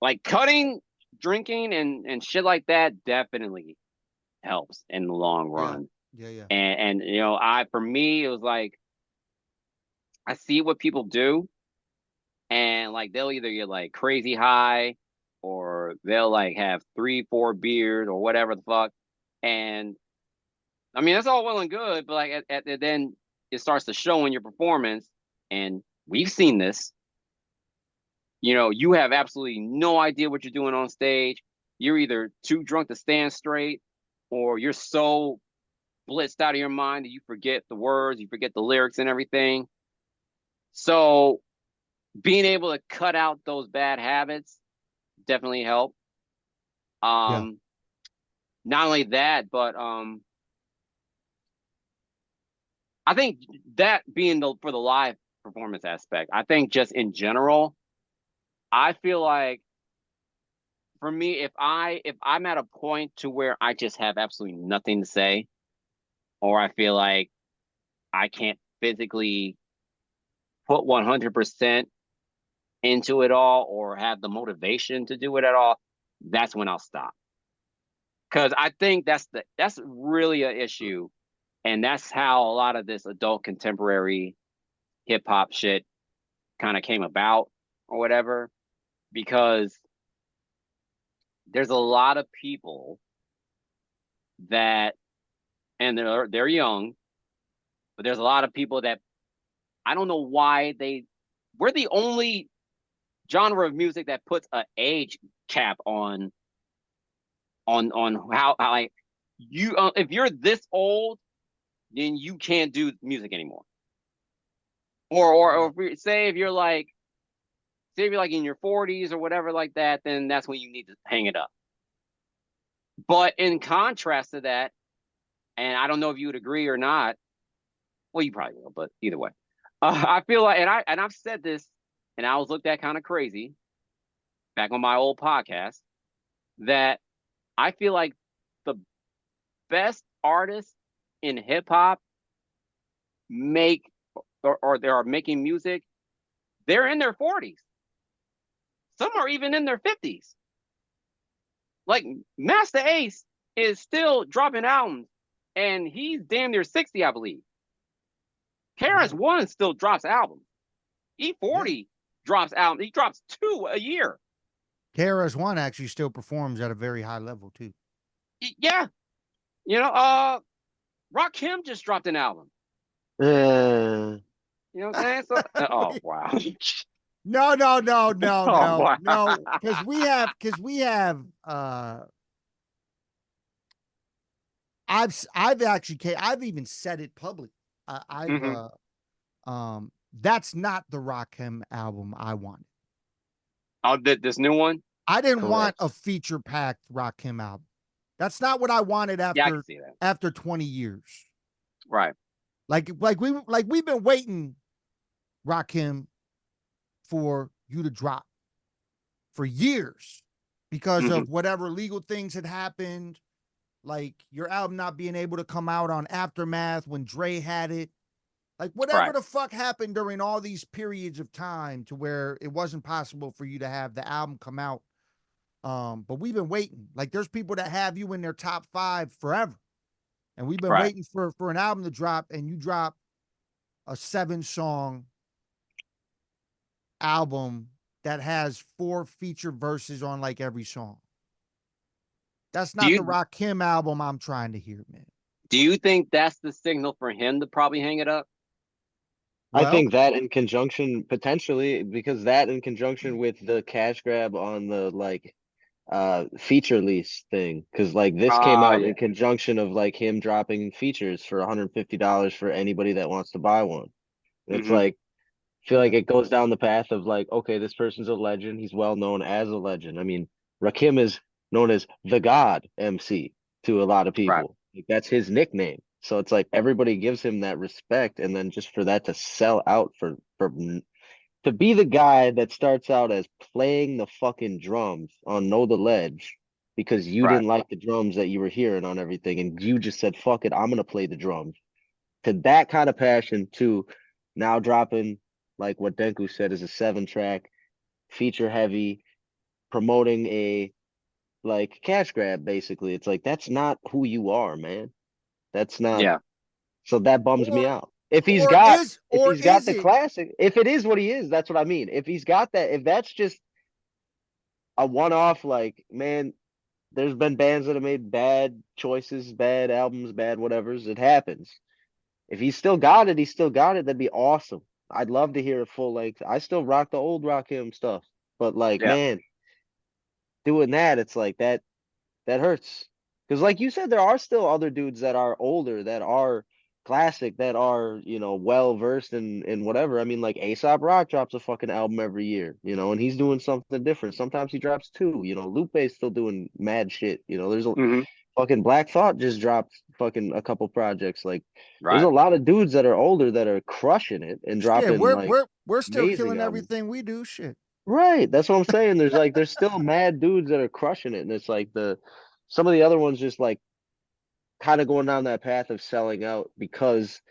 like cutting drinking and shit like that definitely helps in the long Yeah. run. Yeah. And for me it was like I see what people do, and like they'll either get like crazy high or they'll like have 3 4 beers or whatever the fuck. And I mean that's all well and good, but like then it starts to show in your performance. And we've seen this. You have absolutely no idea what you're doing on stage. You're either too drunk to stand straight, or you're so blitzed out of your mind that you forget the words, you forget the lyrics and everything. So being able to cut out those bad habits definitely help. Yeah. Not only that, but I think that being for the live performance aspect, I think just in general, I feel like for me, if I'm at a point to where I just have absolutely nothing to say, or I feel like I can't physically put 100% into it all or have the motivation to do it at all, that's when I'll stop. Because I think that's really an issue, and that's how a lot of this adult contemporary hip hop shit kind of came about or whatever. Because there's a lot of people that, and they're young, but there's a lot of people that I don't know why we're the only genre of music that puts an age cap on how like you if you're this old, then you can't do music anymore. Or if say if you're like in your 40s or whatever like that, then that's when you need to hang it up. But in contrast to that, and I don't know if you would agree or not. Well, you probably will, but either way, I feel like, and I've said this, and I was looked at kind of crazy back on my old podcast, that I feel like the best artists in hip hop make or they are making music. They're in their 40s. Some are even in their 50s. Like Master Ace is still dropping albums, and he's damn near 60, I believe. KRS One still drops albums. E40 drops albums. He drops 2 a year. KRS One actually still performs at a very high level too. Yeah. Rakim just dropped an album. Yeah. You know what I'm saying? So, oh wow. No, Oh, wow. no. Because we have I've even said it publicly. That's not the Rakim album I wanted. Oh, this new one? I didn't want Correct. a feature packed Rakim album. That's not what I wanted Yeah, I can see that. after 20 years. Right. We've been waiting, Rakim, for you to drop for years because of whatever legal things had happened, like your album not being able to come out on Aftermath when Dre had it. Like whatever the fuck happened during all these periods of time to where it wasn't possible for you to have the album come out. But we've been waiting. Like there's people that have you in their top 5 forever. And we've been waiting for an album to drop, and you drop a 7-song album that has 4 feature verses on like every song. That's not the Rakim album I'm trying to hear, man. Do you think that's the signal for him to probably hang it up? I Well, think that in conjunction, potentially, because that in conjunction with the cash grab on the like feature lease thing, because like this came out Yeah. in conjunction of like him dropping features for $150 for anybody that wants to buy one. It's Hmm. like feel like yeah, it goes down the path of like, okay, this person's a legend. He's well known as a legend. I mean, Rakim is known as the God MC to a lot of Right. people. Like, that's his nickname. So it's like everybody gives him that respect, and then just for that to sell out for to be the guy that starts out as playing the fucking drums on Know the Ledge because you Right. didn't like the drums that you were hearing on everything, and you just said, "Fuck it, I'm gonna play the drums." To that kind of passion to now dropping like what Denku said is a 7 track feature heavy promoting a like cash grab basically. It's like that's not who you are, man. That's not Yeah. so that bums me or out. If he's or got is if or he's got is the it? classic, if it is what he is, that's what I mean. If he's got that, if that's just a one off, like man, there's been bands that have made bad choices, bad albums, bad whatevers. It happens. If he's still got it, he's still got it. That'd be awesome. I'd love to hear it full length. I still rock the old Rock Him stuff, but like, Yeah. man, doing that, it's like that hurts. Because like you said, there are still other dudes that are older, that are classic, that are, well versed in whatever. I mean, like Aesop Rock drops a fucking album every year, and he's doing something different. Sometimes he drops two, Lupe's still doing mad shit. There's a Hmm. fucking Black Thought just dropped fucking a couple projects. Like there's a Right. lot of dudes that are older that are crushing it and Shit, dropping like we're still amazing killing albums. everything we do. Shit. Right. That's what I'm saying. There's still mad dudes that are crushing it. And it's like some of the other ones just like kind of going down that path of selling out because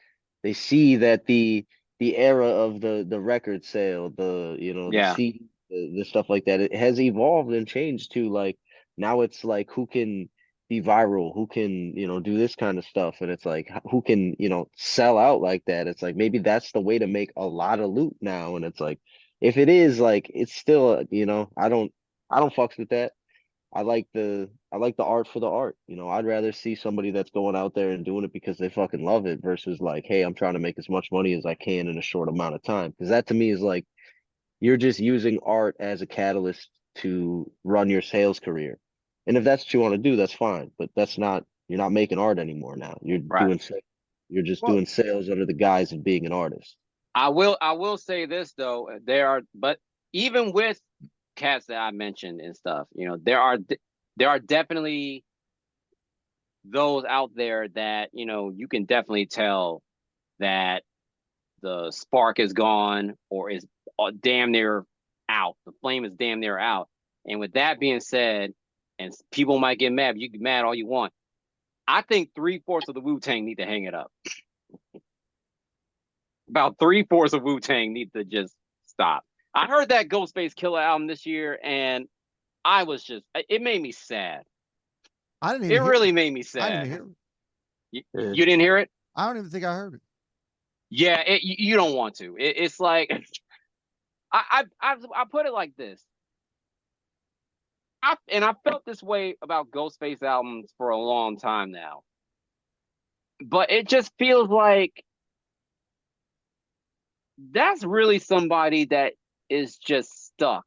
they see that the era of the record sale, the Yeah. CD, the stuff like that, it has evolved and changed to like now it's like who can be viral, who can, do this kind of stuff. And it's like who can, sell out like that. It's like maybe that's the way to make a lot of loot now. And it's like if it is like it's still, I don't fucks with that. I like the art for the art. I'd rather see somebody that's going out there and doing it because they fucking love it versus like, hey, I'm trying to make as much money as I can in a short amount of time. Because that to me is like you're just using art as a catalyst to run your sales career. And if that's what you want to do, that's fine. But you're not making art anymore now. Right. You're just Well, doing sales under the guise of being an artist. I will say this though, but even with cats that I mentioned and stuff, there are definitely those out there that, you can definitely tell that the spark is gone or is damn near out. The flame is damn near out. And with that being said, and people might get mad, you get mad all you want. I think 3/4 of the Wu-Tang need to hang it up. About 3/4 of Wu-Tang need to just stop. I heard that Ghostface Killer album this year, and it made me sad. I didn't It even hear really it. made me I didn't even sad. hear it. You, Yeah. you didn't hear it? I don't even think I heard it. Yeah, you don't want to. It's like I put it like this. I felt this way about Ghostface albums for a long time now, but it just feels like that's really somebody that is just stuck.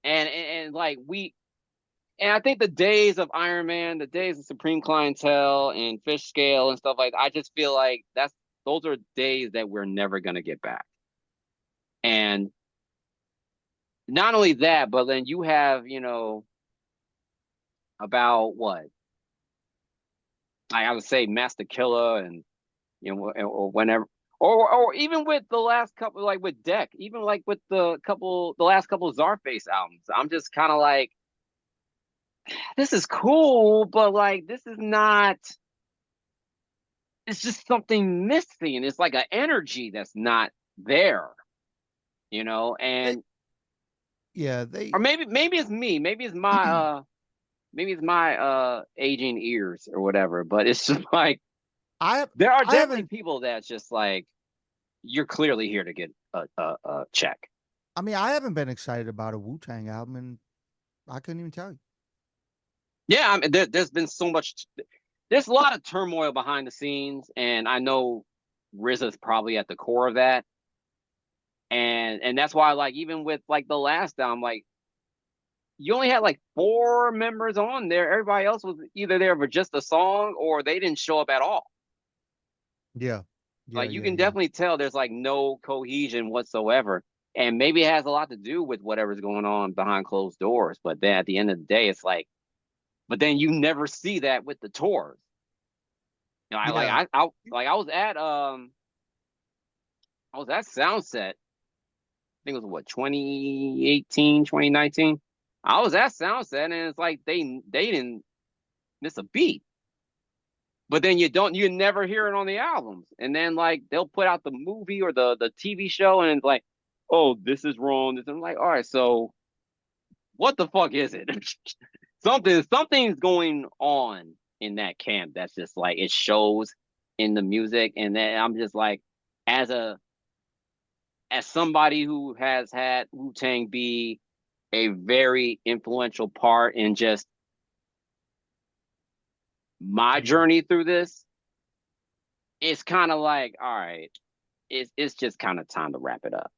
And like and I think the days of Iron Man, the days of Supreme Clientele and Fish Scale and stuff like that, I just feel like those are days that we're never gonna get back. And not only that, but then you have, about what I would say Master Killer and or whenever or even with the last couple like with Deck, even like with the last couple of Czarface albums, I'm just kind of like, this is cool, but like this is not, it's just something missing. It's like an energy that's not there, They, and yeah, or they. maybe it's me, maybe it's my aging ears or whatever, but it's just like I there are I definitely haven't. people that's just like, you're clearly here to get a check. I mean, I haven't been excited about a Wu Tang album, and I couldn't even tell you. Yeah, I mean, there's been so much, there's a lot of turmoil behind the scenes, and I know RZA's probably at the core of that. And that's why, like, even with like the last album, like you only had like 4 members on there. Everybody else was either there for just a song or they didn't show up at all. Yeah. Like you can definitely tell there's like no cohesion whatsoever. And maybe it has a lot to do with whatever's going on behind closed doors. But then at the end of the day, it's like, but then you never see that with the tours. You know, Yeah. I was at Soundset. I think it was what, 2018, 2019. I was at Soundset and it's like they didn't miss a beat. But then you never hear it on the albums. And then like they'll put out the movie or the TV show and it's like, oh, this is wrong. This, I'm like, all right, so what the fuck is it? Something's going on in that camp that's just like it shows in the music. And then I'm just like, as somebody who has had Wu-Tang be a very influential part in just my journey through this, it's kind of like, all right, it's just kind of time to wrap it up.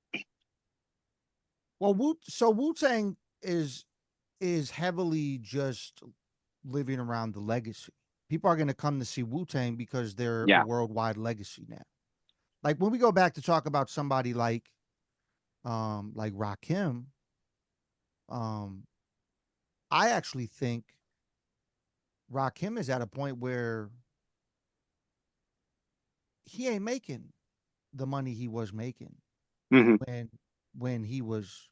Well, Wu-Tang is heavily just living around the legacy. People are going to come to see Wu-Tang because they're Yeah. a worldwide legacy now. Like when we go back to talk about somebody like Rakim, I actually think Rakim is at a point where he ain't making the money he was making Mm-hmm. when he was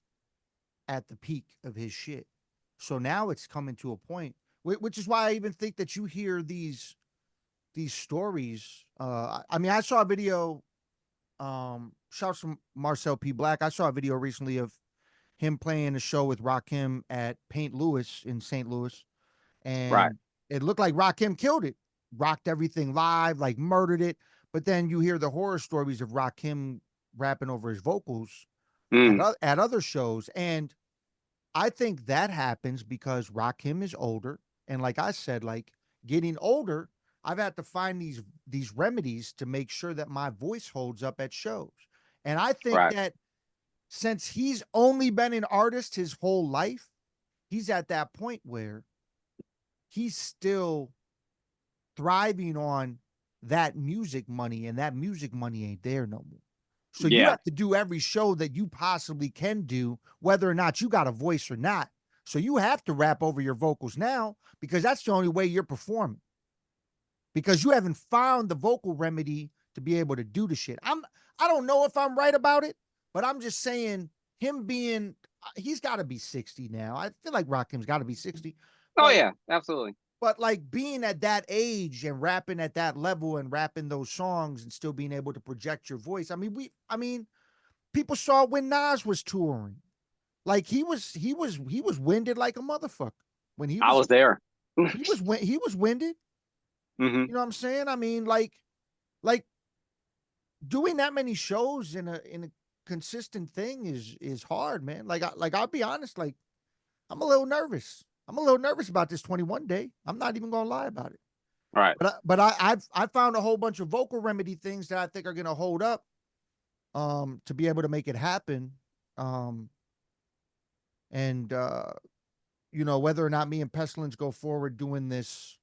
at the peak of his shit. So now it's coming to a point, which is why I even think that you hear these stories. I mean, I saw a video. Shouts to Marcel P. Black. I saw a video recently of him playing a show with Rakim at Paint Louis in St. Louis, Right. and it looked like Rakim killed it, rocked everything live, like murdered it. But then you hear the horror stories of Rakim rapping over his vocals at other shows, and I think that happens because Rakim is older, and like I said, like getting older, I've had to find these remedies to make sure that my voice holds up at shows. And I think Right. that since he's only been an artist his whole life, he's at that point where he's still thriving on that music money, and that music money ain't there no more. So you Yeah. have to do every show that you possibly can do, whether or not you got a voice or not. So you have to rap over your vocals now because that's the only way you're performing. Because you haven't found the vocal remedy to be able to do the shit. I don't know if I'm right about it, but I'm just saying him being he's got to be 60 now. I feel like Rakim's got to be 60. Oh But yeah, absolutely. but like being at that age and rapping at that level and rapping those songs and still being able to project your voice. I mean, people saw when Nas was touring. Like he was winded like a motherfucker when I was there. he was winded. Mm-hmm. You know what I'm saying? I mean, like doing that many shows in a consistent thing is hard, man. Like I'll be honest, like I'm a little nervous. I'm a little nervous about this 21 day. I'm not even gonna lie about it. Right. But I've found a whole bunch of vocal remedy things that I think are gonna hold up to be able to make it happen. And you know, whether or not me and Pestilence go forward doing this,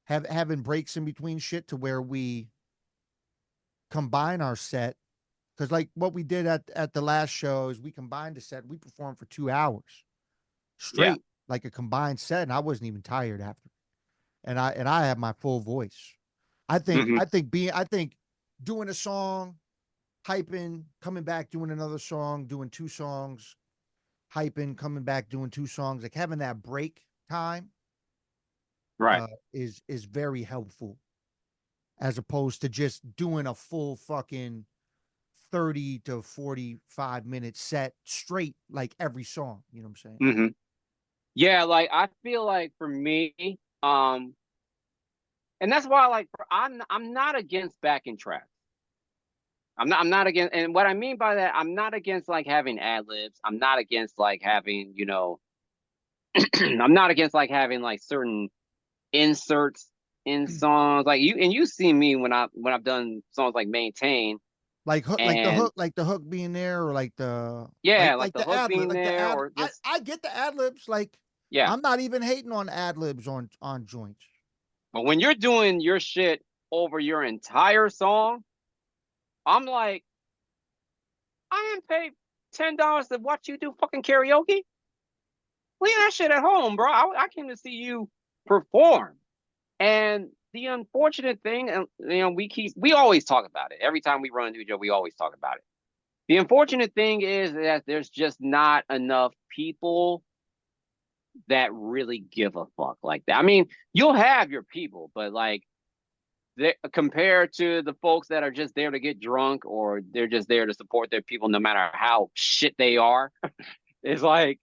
having breaks in between shit to where we combine our set. Because like what we did at the last show is we combined the set. We performed for 2 hours straight, like a combined set, and I wasn't even tired after. And I had my full voice. I think doing a song, hyping, coming back, doing another song, doing 2 songs, hyping, coming back, doing 2 songs, like having that break time, Right. Is very helpful, as opposed to just doing a full fucking 30 to 45-minute set straight, like every song. You know what I'm saying? Mm-hmm. Yeah, like I feel like for me, and that's why like I'm not against backing tracks. I'm not against, and what I mean by that, I'm not against like having ad libs. I'm not against like having, I'm not against like having like certain inserts in songs like you see me when I've done songs like Maintain Like hook, and like the hook being there, or like the yeah, like like the the hook ad lib, being like the there ad. or just I get the ad libs. Like yeah. I'm not even hating on ad libs on joints. But when you're doing your shit over your entire song, I'm like, I didn't pay $10 to watch you do fucking karaoke. Leave that shit at home, bro. I came to see you perform. And the unfortunate thing, and we always talk about it. Every time we run into each other, we always talk about it. The unfortunate thing is that there's just not enough people that really give a fuck like that. I mean, you'll have your people, but like compared to the folks that are just there to get drunk or they're just there to support their people no matter how shit they are, it's like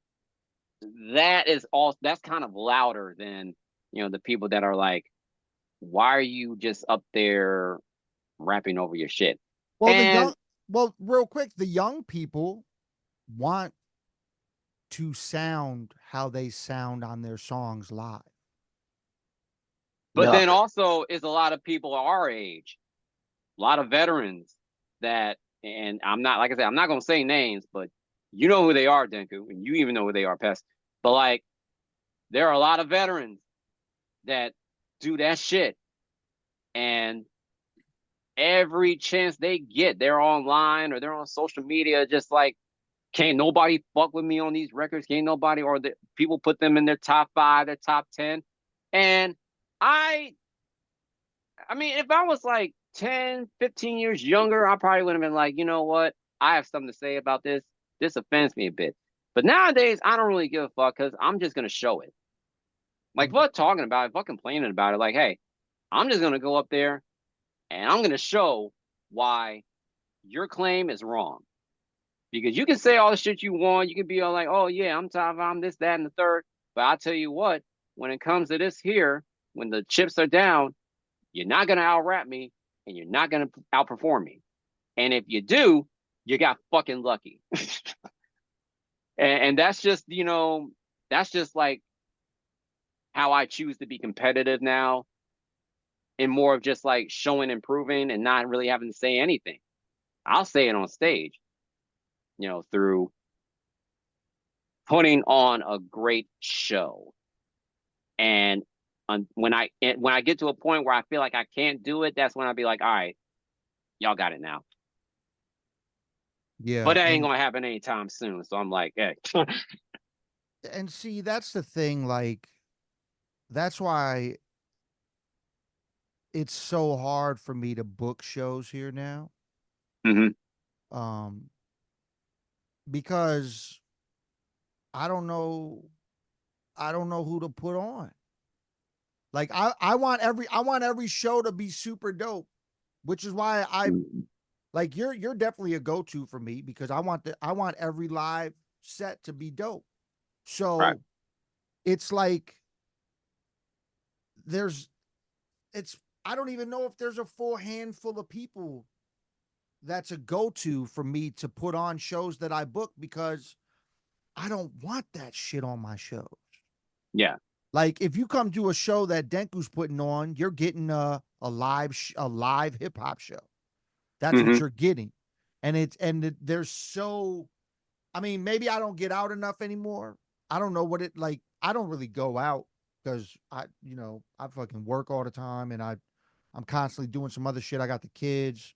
that's kind of louder than the people that are like, why are you just up there rapping over your shit? Well, And real quick, the young people want to sound how they sound on their songs live. but Yeah. then also is a lot of people our age, a lot of veterans that, and I'm not, like I said, I'm not gonna say names, but you know who they are, Denku, and you even know who they are, Pest. But like, there are a lot of veterans that do that shit, and every chance they get, they're online or they're on social media, just like, can't nobody fuck with me on these records. Can't nobody, or the people put them in their top 5, their top 10. And I mean, if I was like 10, 15 years younger, I probably would have been like, you know what? I have something to say about this. This offends me a bit. But nowadays, I don't really give a fuck because I'm just going to show it. Like, fuck talking about it, fuck complaining about it. Like, hey, I'm just going to go up there and I'm going to show why your claim is wrong. Because you can say all the shit you want. You can be all like, oh, yeah, I'm top, I'm this, that, and the third. But I'll tell you what, when it comes to this here, when the chips are down, you're not going to out rap me and you're not going to outperform me. And if you do, you got fucking lucky. And that's just, that's just like how I choose to be competitive now and more of just like showing and proving and not really having to say anything. I'll say it on stage, through putting on a great show. And when I get to a point where I feel like I can't do it, that's when I'll be like, all right, y'all got it now. But Yeah, that ain't gonna happen anytime soon. So I'm like, hey. and see, that's the thing. Like, that's why it's so hard for me to book shows here now. Mhm. Um, because I don't know, who to put on. Like I want every show to be super dope, which is why I like you're definitely a go-to for me because I want every live set to be dope. Right. So it's like there's it's I don't even know if there's a full handful of people that's a go-to for me to put on shows that I book because I don't want that shit on my shows. Yeah. Like if you come to a show that Denku's putting on, you're getting a live hip hop show. That's what Mhm. you're getting. There's so I mean, maybe I don't get out enough anymore. I don't know what it like. I don't really go out because I fucking work all the time and I'm constantly doing some other shit. I got the kids.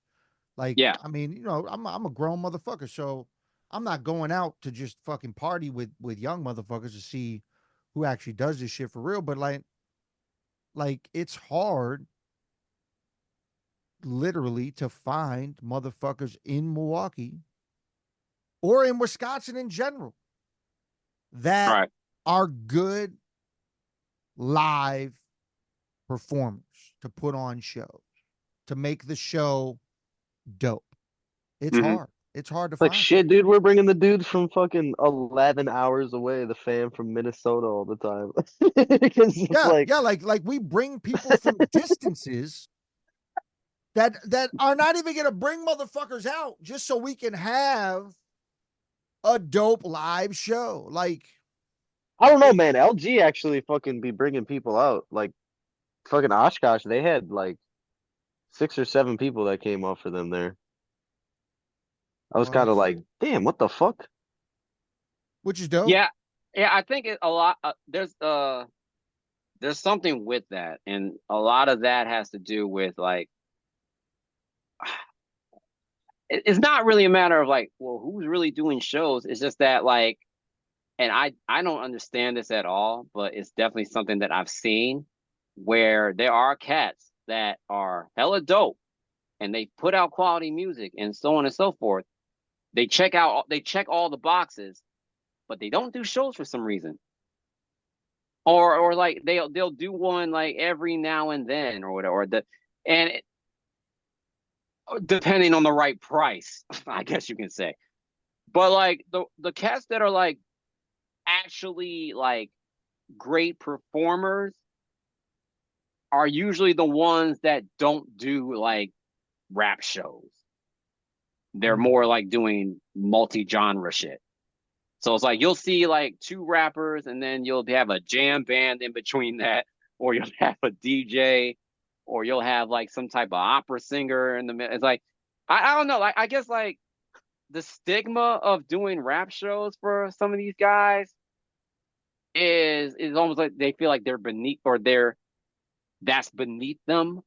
Like, Yeah. I mean, I'm a grown motherfucker, so I'm not going out to just fucking party with young motherfuckers to see who actually does this shit for real. But like it's hard literally to find motherfuckers in Milwaukee or in Wisconsin in general that Right. are good live performers to put on shows, to make the show dope. It's Mhm. hard. It's hard to Like find. shit, dude, we're bringing the dudes from fucking 11 hours away, the fam from Minnesota all the time. Because it's Yeah, like, yeah, like we bring people from distances that are not even gonna bring motherfuckers out just so we can have a dope live show. Like I don't know, it, man. LG actually fucking be bringing people out. Like, fucking Oshkosh, they had like 6 or 7 people that came up for them there. I was Well, kind of that's like, damn, what the fuck? which is dope. Yeah, yeah. I think a lot. There's something with that, and a lot of that has to do with like it's not really a matter of like, well, who's really doing shows. It's just that like, and I don't understand this at all, but it's definitely something that I've seen where there are cats that are hella dope and they put out quality music and so on and so forth. They check all the boxes, but they don't do shows for some reason. Or like they'll do one like every now and then or whatever. And depending on the right price, I guess you can say. But like the cats that are like actually like great performers are usually the ones that don't do like rap shows. They're Mm. more like doing multi-genre shit. So it's like you'll see like two rappers and then you'll have a jam band in between that, or you'll have a DJ, or you'll have like some type of opera singer in the middle. It's like I don't know. Like I guess like the stigma of doing rap shows for some of these guys is almost like they feel like they're beneath or that's beneath them,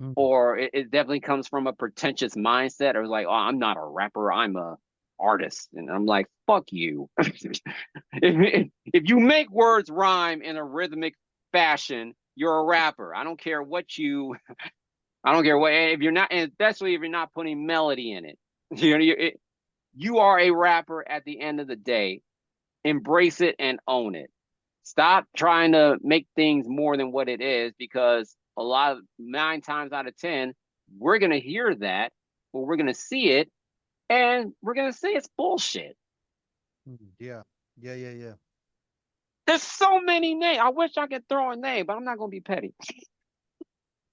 Mm. or it definitely comes from a pretentious mindset or like, oh, I'm not a rapper, I'm a artist. And I'm like, fuck you. If you make words rhyme in a rhythmic fashion, you're a rapper. I don't care what, if you're not, and especially if you're not putting melody in it. You are a rapper at the end of the day. Embrace it and own it. Stop trying to make things more than what it is because a lot of 9 times out of 10, we're going to hear that or we're going to see it and we're going to say it's bullshit. Yeah. Yeah. Yeah. Yeah. There's so many names. I wish I could throw a name, but I'm not going to be petty.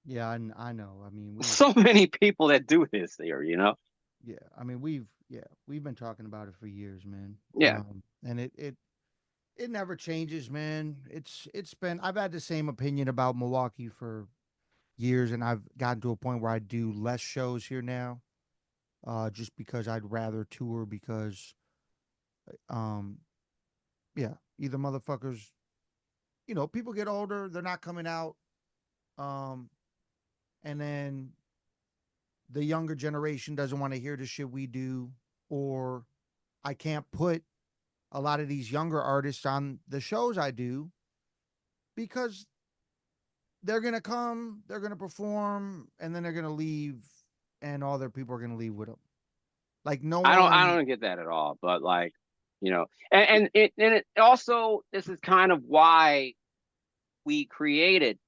Yeah. I know. I mean, So many people that do this here, yeah. I mean, we've been talking about it for years, man. Yeah. And it never changes, man. It's been I've had the same opinion about Milwaukee for years, and I've gotten to a point where I do less shows here now, just because I'd rather tour because, um, yeah, either motherfuckers, people get older, they're not coming out, um, and then the younger generation doesn't want to hear the shit we do, or I can't put a lot of these younger artists on the shows I do because they're gonna come, they're gonna perform, and then they're gonna leave, and all their people are gonna leave with them. Like no I one. don't get that at all, but like, and it also, this is kind of why we created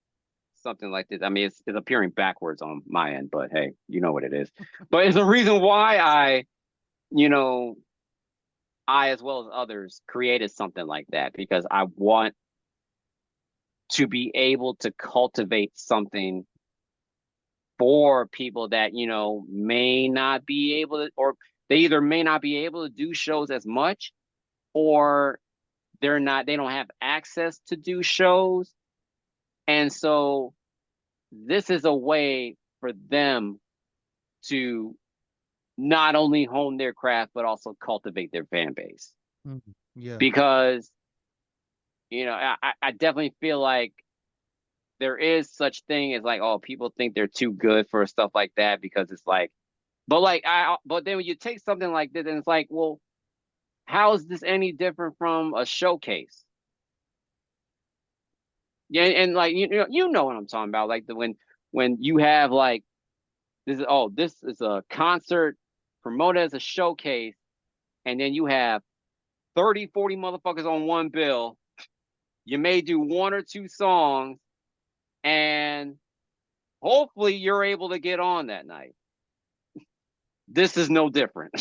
something like this. I mean, it's appearing backwards on my end, but hey, you know what it is. But it's the reason why you know, I as well as others created something like that because I want to be able to cultivate something for people that, may not be able to, or they either may not be able to do shows as much, or they don't have access to do shows. And so this is a way for them to not only hone their craft but also cultivate their fan base Mhm. Yeah. because I definitely feel like there is such thing as like, oh, people think they're too good for stuff like that because it's like, but then when you take something like this and it's like, well, how is this any different from a showcase? Yeah, and like you know what I'm talking about, like when you have like this is a concert promoted as a showcase, and then you have 30, 40 motherfuckers on one bill. You may do one or two songs, and hopefully you're able to get on that night. This is no different.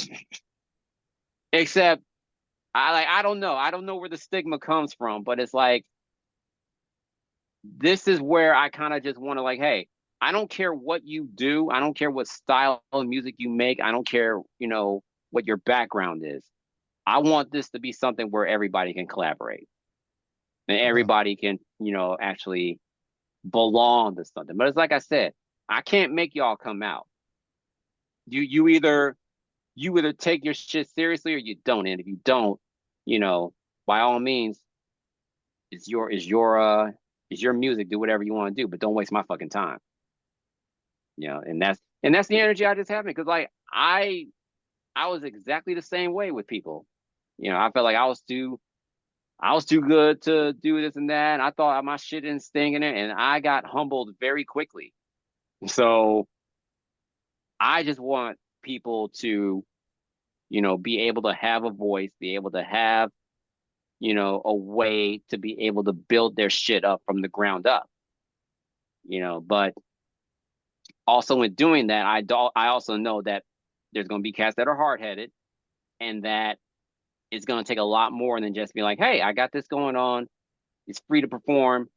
Except I don't know. I don't know where the stigma comes from, but it's like this is where I kind of just want to like, hey, I don't care what you do. I don't care what style of music you make. I don't care, what your background is. I want this to be something where everybody can collaborate and Yeah. everybody can, actually belong to something. But it's like I said, I can't make y'all come out. You either take your shit seriously or you don't. And if you don't, you know, by all means, it's your music. Do whatever you want to do, but don't waste my fucking time. You know, and that's the energy I just have because like I was exactly the same way with people. You know, I felt like I was too good to do this and that. And I thought my shit didn't sting in it, and I got humbled very quickly. So I just want people to, you know, be able to have a voice, be able to have, you know, a way to be able to build their shit up from the ground up. You know, but also in doing that, I also know that there's going to be cats that are hard headed, and that it's going to take a lot more than just be like, hey, I got this going on. It's free to perform.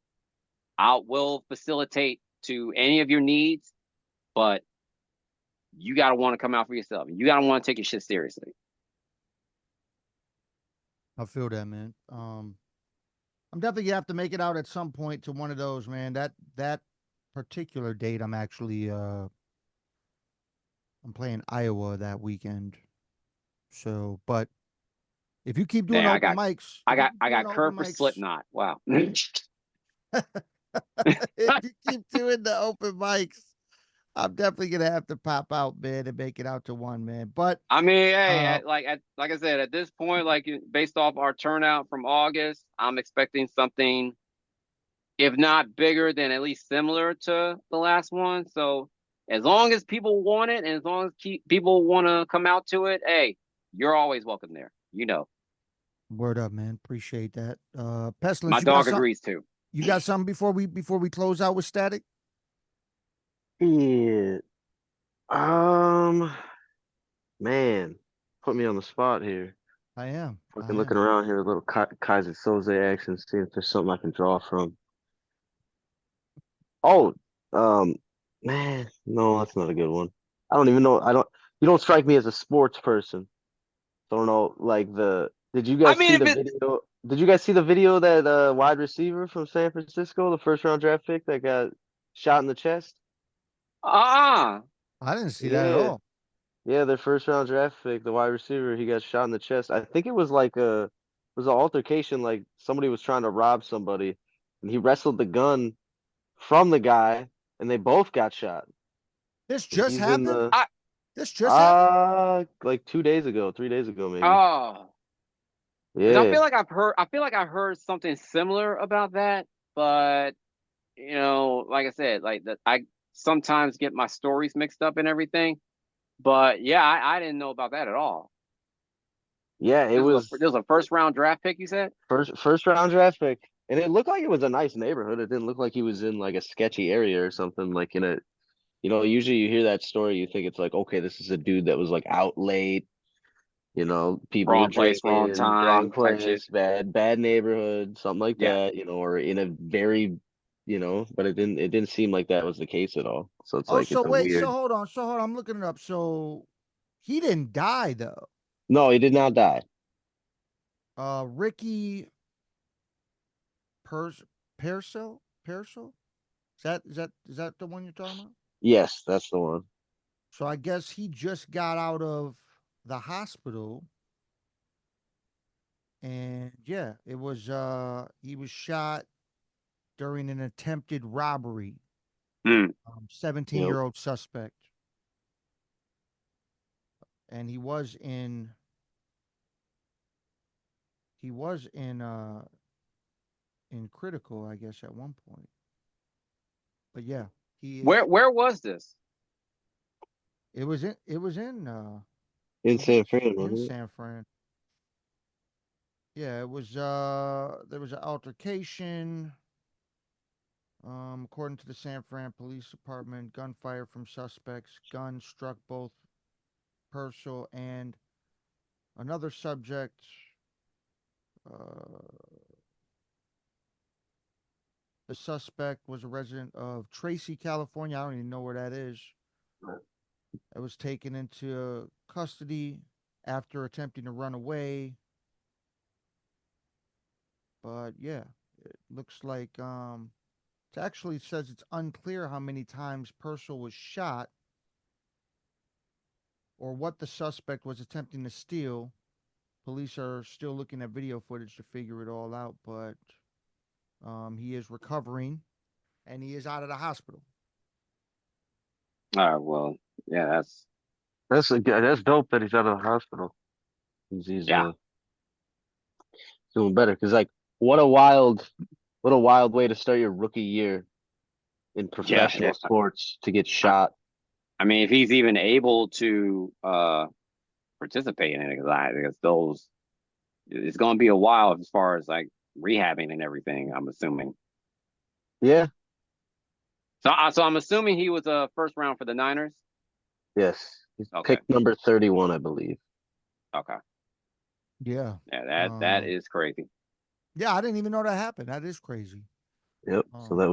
I will facilitate to any of your needs, but you got to want to come out for yourself. You got to want to take your shit seriously. I feel that, man. I'm definitely gonna have to make it out at some point to one of those, man. That particular date, I'm playing Iowa that weekend. So, but if you keep doing Dang, open mics, if you keep I doing got open curved for mics, Slipknot. Wow. if you keep doing the open mics, I'm definitely gonna have to pop out, man, and make it out to one, man. But I mean, hey, uh, like I said, at this point, like based off our turnout from August, I'm expecting something, if not bigger, then at least similar to the last one. So as long as people want it, and as long as people want to come out to it, hey, you're always welcome there. You know, word up, man. Appreciate that. Pestilence, my dog agrees too. you got something before we close out with Static? Yeah. Um, man, put me on the spot here. I am. Fucking I looking am. around here, a little Kaiser Soze action, see if there's something I can draw from. Oh, um, man, no, that's not a good one. I don't even know. I don't. You don't strike me as a sports person. So I don't know. Like the. Did you I guys mean, see if the it, video? Did you guys see the video that wide receiver from San Francisco, the first round draft pick that got shot in the chest? I didn't see that at Yeah, all. yeah, their first round draft pick, the wide receiver, he got shot in the chest. I think it was like it was an altercation, like somebody was trying to rob somebody, and he wrestled the gun from the guy, and they both got shot. This And just he's in happened. the This just happened. like 2 days ago, 3 days ago maybe. oh, because Yeah, I feel like I heard something similar about that, but you know, like I said, like that, I sometimes get my stories mixed up and everything. But yeah, I didn't know about that at all. yeah, it was This was a first round draft pick, you said? first round draft pick, and it looked like it was a nice neighborhood. It didn't look like he was in like a sketchy area or something. Like in a, usually you hear that story, you think it's like, okay, this is a dude that was like out late. People were Wrong place, wrong drinking, wrong time type shit. place, bad neighborhood, something like Yeah. that. Or in a very, but it didn't seem like that was the case at all. So it's Oh, like so it's a wait, so weird. hold on, so hold on. I'm looking it up. So he didn't die though. No, he did not die. Ricky Pers Perso? Is that the one you're talking about? Yes, that's the one. So I guess he just got out of the hospital, and yeah, it was he was shot during an attempted robbery. Mm. Yep. Year-old suspect, and he was in critical, I guess, at one point. But yeah, he is. Where was this? It In was in San Fran, in wasn't it? San Fran. Yeah, it was there was an altercation. According to the San Fran Police Department, gunfire from suspects. Gun struck both Purcell and another subject. Uh, the suspect was a resident of Tracy, California. I don't even know where that is. It was taken into custody after attempting to run away. But yeah, it looks like It actually says it's unclear how many times Purcell was shot or what the suspect was attempting to steal. Police are still looking at video footage to figure it all out, but he is recovering and he is out of the hospital. All right, well, yeah, That's dope that he's out of the hospital. He's yeah, doing better. Because like, what a wild way to start your rookie year in yeah. professional sports to get shot. I mean, if he's even able to participate in it, because those it's going to be a while as far as like rehabbing and everything. I'm assuming. Yeah. So I'm assuming he was a first round for the Niners. Yes. He's Okay. pick number 31, I believe. Okay. Yeah. Yeah, that is crazy. Yeah, I didn't even know that happened. That is crazy. Yep. So that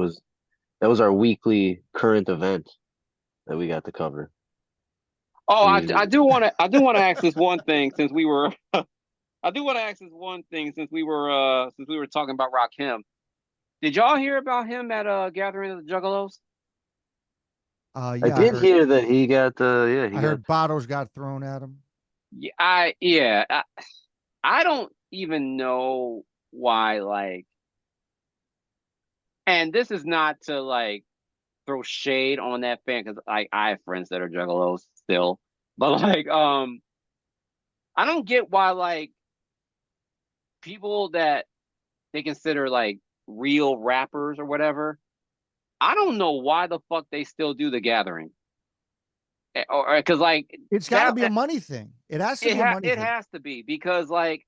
was our weekly current event that we got to cover. Oh, I do want to ask this one thing since we were I do want to ask this one thing since we were talking about Rakim. Did y'all hear about him at a gathering of the Juggalos? I Yeah, did hear that he got I heard bottles got thrown at him. I don't even know why, like, and this is not to like throw shade on that fan because I have friends that are Juggalos still, but like I don't get why like people that they consider like real rappers or whatever. I don't know why the fuck they still do the gathering. Or because like It's got to be a money thing. It has to be a money it thing. has to be because like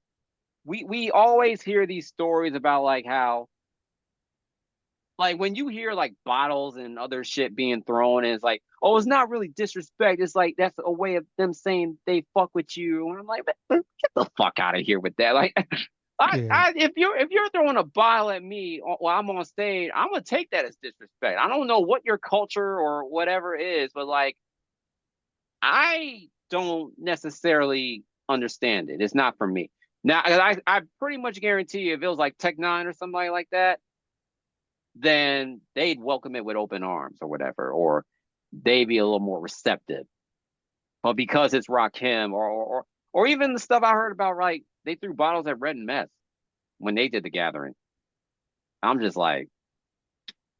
we always hear these stories about like how like when you hear like bottles and other shit being thrown and it's like, oh, it's not really disrespect, it's like that's a way of them saying they fuck with you, and I'm like, get the fuck out of here with that. Like if you're throwing a bottle at me while I'm on stage, I'm gonna take that as disrespect. I don't know what your culture or whatever is, but like I don't necessarily understand it. It's not for me. Now, I pretty much guarantee you, if it was like Tech Nine or somebody like that, then they'd welcome it with open arms or whatever, or they'd be a little more receptive. But because it's Rakim or even the stuff I heard about, like they threw bottles at Red and Meth when they did the gathering. I'm just like,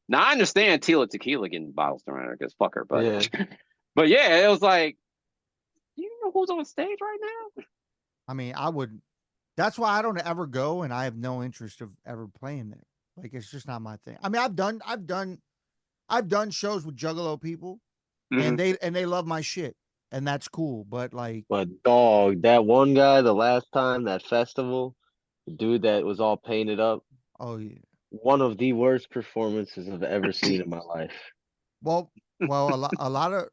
now I understand Tila Tequila getting bottles thrown at her because fuck her, but Yeah. but yeah, it was like, you know who's on stage right now? I mean, I would. That's why I don't ever go, and I have no interest of ever playing there. Like it's just not my thing. I mean, I've done shows with Juggalo people, Mm-hmm. and they love my shit, and that's cool. But like, But dog, that one guy the last time, that festival, the dude that was all painted up, oh yeah. one of the worst performances I've ever seen in my life. Well, a lot of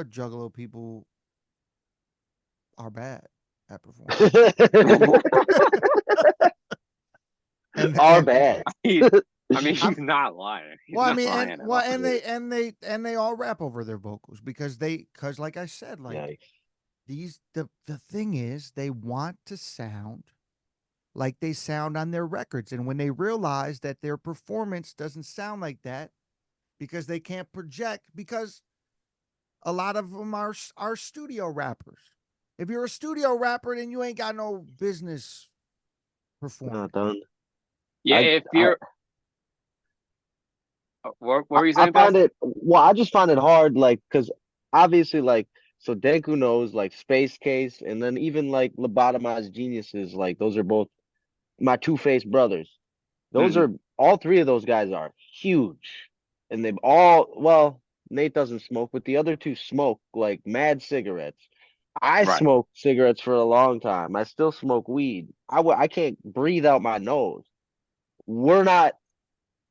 Juggalo people are bad at performing, Are and bad. I mean, he's not lying. He's well, I not mean, lying and at well, all. and they all rap over their vocals because like I said, like Yikes. the thing is they want to sound like they sound on their records, and when they realize that their performance doesn't sound like that because they can't project, because a lot of them are studio rappers. If you're a studio rapper, then you ain't got no business performing. Not done. Yeah, I, if I you're, what were you I saying, find Paul? it well, I just find it hard, like, because obviously, like, so Denku knows like Space Case, and then even like Lobotomized Geniuses, like those are both my two-faced brothers. Those Mm-hmm. are all three of those guys are huge. And they've all, well, Nate doesn't smoke, but the other two smoke like mad cigarettes. I Right. smoked cigarettes for a long time. I still smoke weed. I can't breathe out my nose. We're not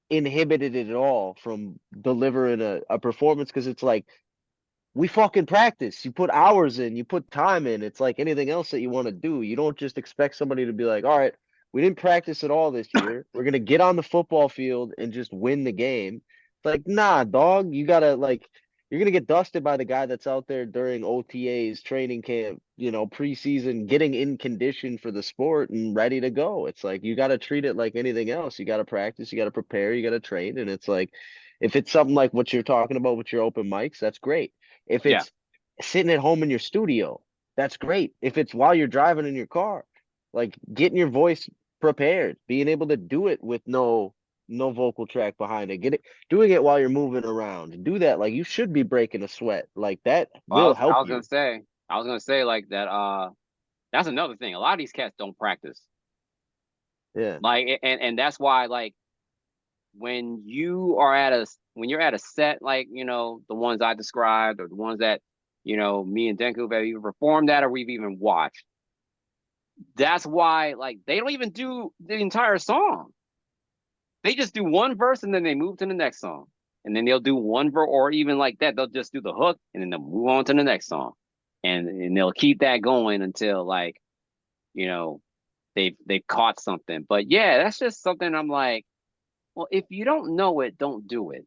inhibited at all from delivering a performance because it's like we fucking practice. You put hours in, you put time in. It's like anything else that you want to do. You don't just expect somebody to be like, all right, we didn't practice at all this year. We're gonna get on the football field and just win the game. It's like, nah, dog, you gotta like You're gonna get dusted by the guy that's out there during OTAs, training camp, preseason, getting in condition for the sport and ready to go. It's like you got to treat it like anything else. You got to practice, you got to prepare, you got to train, and it's like if it's something like what you're talking about with your open mics, that's great. If Yeah. it's sitting at home in your studio, that's great. If it's while you're driving in your car, like getting your voice prepared, being able to do it with no vocal track behind it, doing it while you're moving around. Do that. Like you should be breaking a sweat. Like that Well, will help I was you. gonna say like that. That's another thing. A lot of these cats don't practice. Yeah. Like, and that's why like when you're at a set like the ones I described or the ones that me and Denku have either performed at or we've even watched. That's why like they don't even do the entire song. They just do one verse and then they move to the next song. And then they'll do one verse or even like that, they'll just do the hook and then they'll move on to the next song. And they'll keep that going until like, they've caught something. But yeah, that's just something I'm like, well, if you don't know it, don't do it.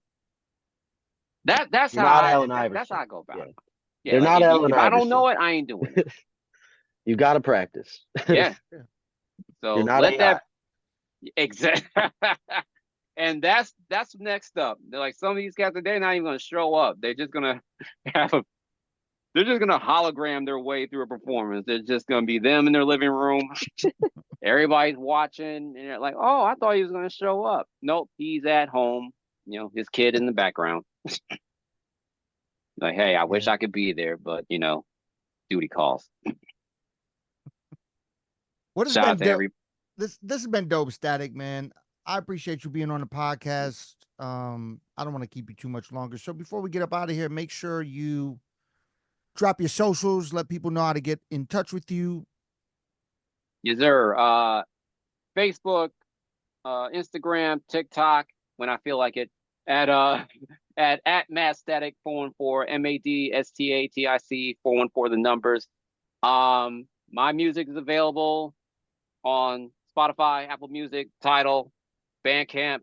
That's You're how not I Allen that's how Iverson. I go about Yeah. it. Yeah, They're like not Allen if I don't Iverson. know it, I ain't doing it. You got to practice. Yeah. You're So not let AI. that exact. And that's next up. They're like some of these cats, they're not even gonna show up. They're just gonna they're just gonna hologram their way through a performance. They're just gonna be them in their living room. Everybody's watching, and they're like, "Oh, I thought he was gonna show up." Nope, he's at home. His kid in the background. Like, hey, I wish I could be there, but duty calls. What has Shout out been to every. this has been dope, Static, man. I appreciate you being on the podcast. I don't want to keep you too much longer. So before we get up out of here, make sure you drop your socials, let people know how to get in touch with you. Yes, sir. Facebook, Instagram, TikTok, when I feel like it. At at Madstatic 414 MADSTATIC 414 the numbers. My music is available on Spotify, Apple Music, Tidal, Bandcamp.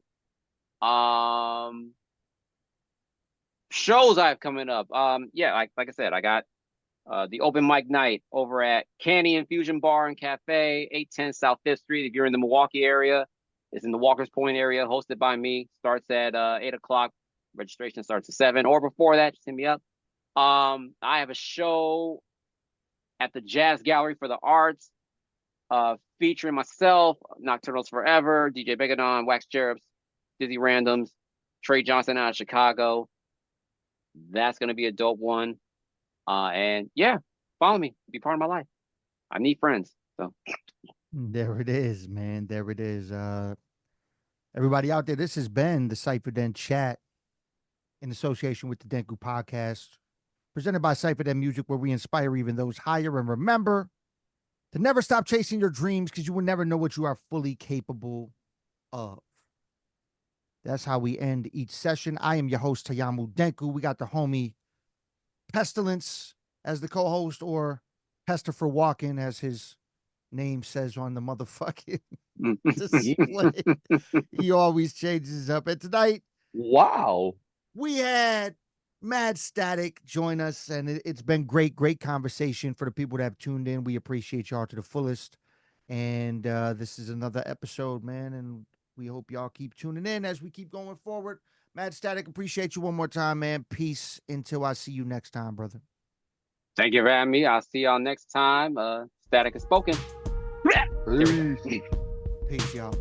Shows I have coming up. Yeah, like I said, I got the open mic night over at Candy Infusion Bar and Cafe, 810 South 5th Street. If you're in the Milwaukee area, it's in the Walker's Point area, hosted by me. Starts at 8 o'clock. Registration starts at 7 or before that. Just hit me up. I have a show at the Jazz Gallery for the Arts, featuring myself, Nocturnals Forever, DJ Begadon, Wax Cherubs, Dizzy Randoms, Trey Johnson out of Chicago. That's gonna be a dope one. And yeah, follow me, be part of my life. I need friends. So There it is, man. There it is. Everybody out there, this has been the CyphaDen Chat in association with the Denku Podcast, presented by CyphaDen Music, where we inspire even those higher. And remember to never stop chasing your dreams, because you will never know what you are fully capable of. That's how we end each session. I am your host, Tayamu Denku. We got the homie Pestilence as the co-host, or Pester for Walking, as his name says on the motherfucking display. He always changes up. And tonight, Wow. we had Mad Static join us, and it's been great conversation for the people that have tuned in. We appreciate y'all to the fullest. And this is another episode, man, and we hope y'all keep tuning in as we keep going forward. Mad Static, appreciate you one more time, man. Peace until I see you next time, brother. Thank you for having me. I'll see y'all next time. Static is spoken. Peace. Peace, y'all.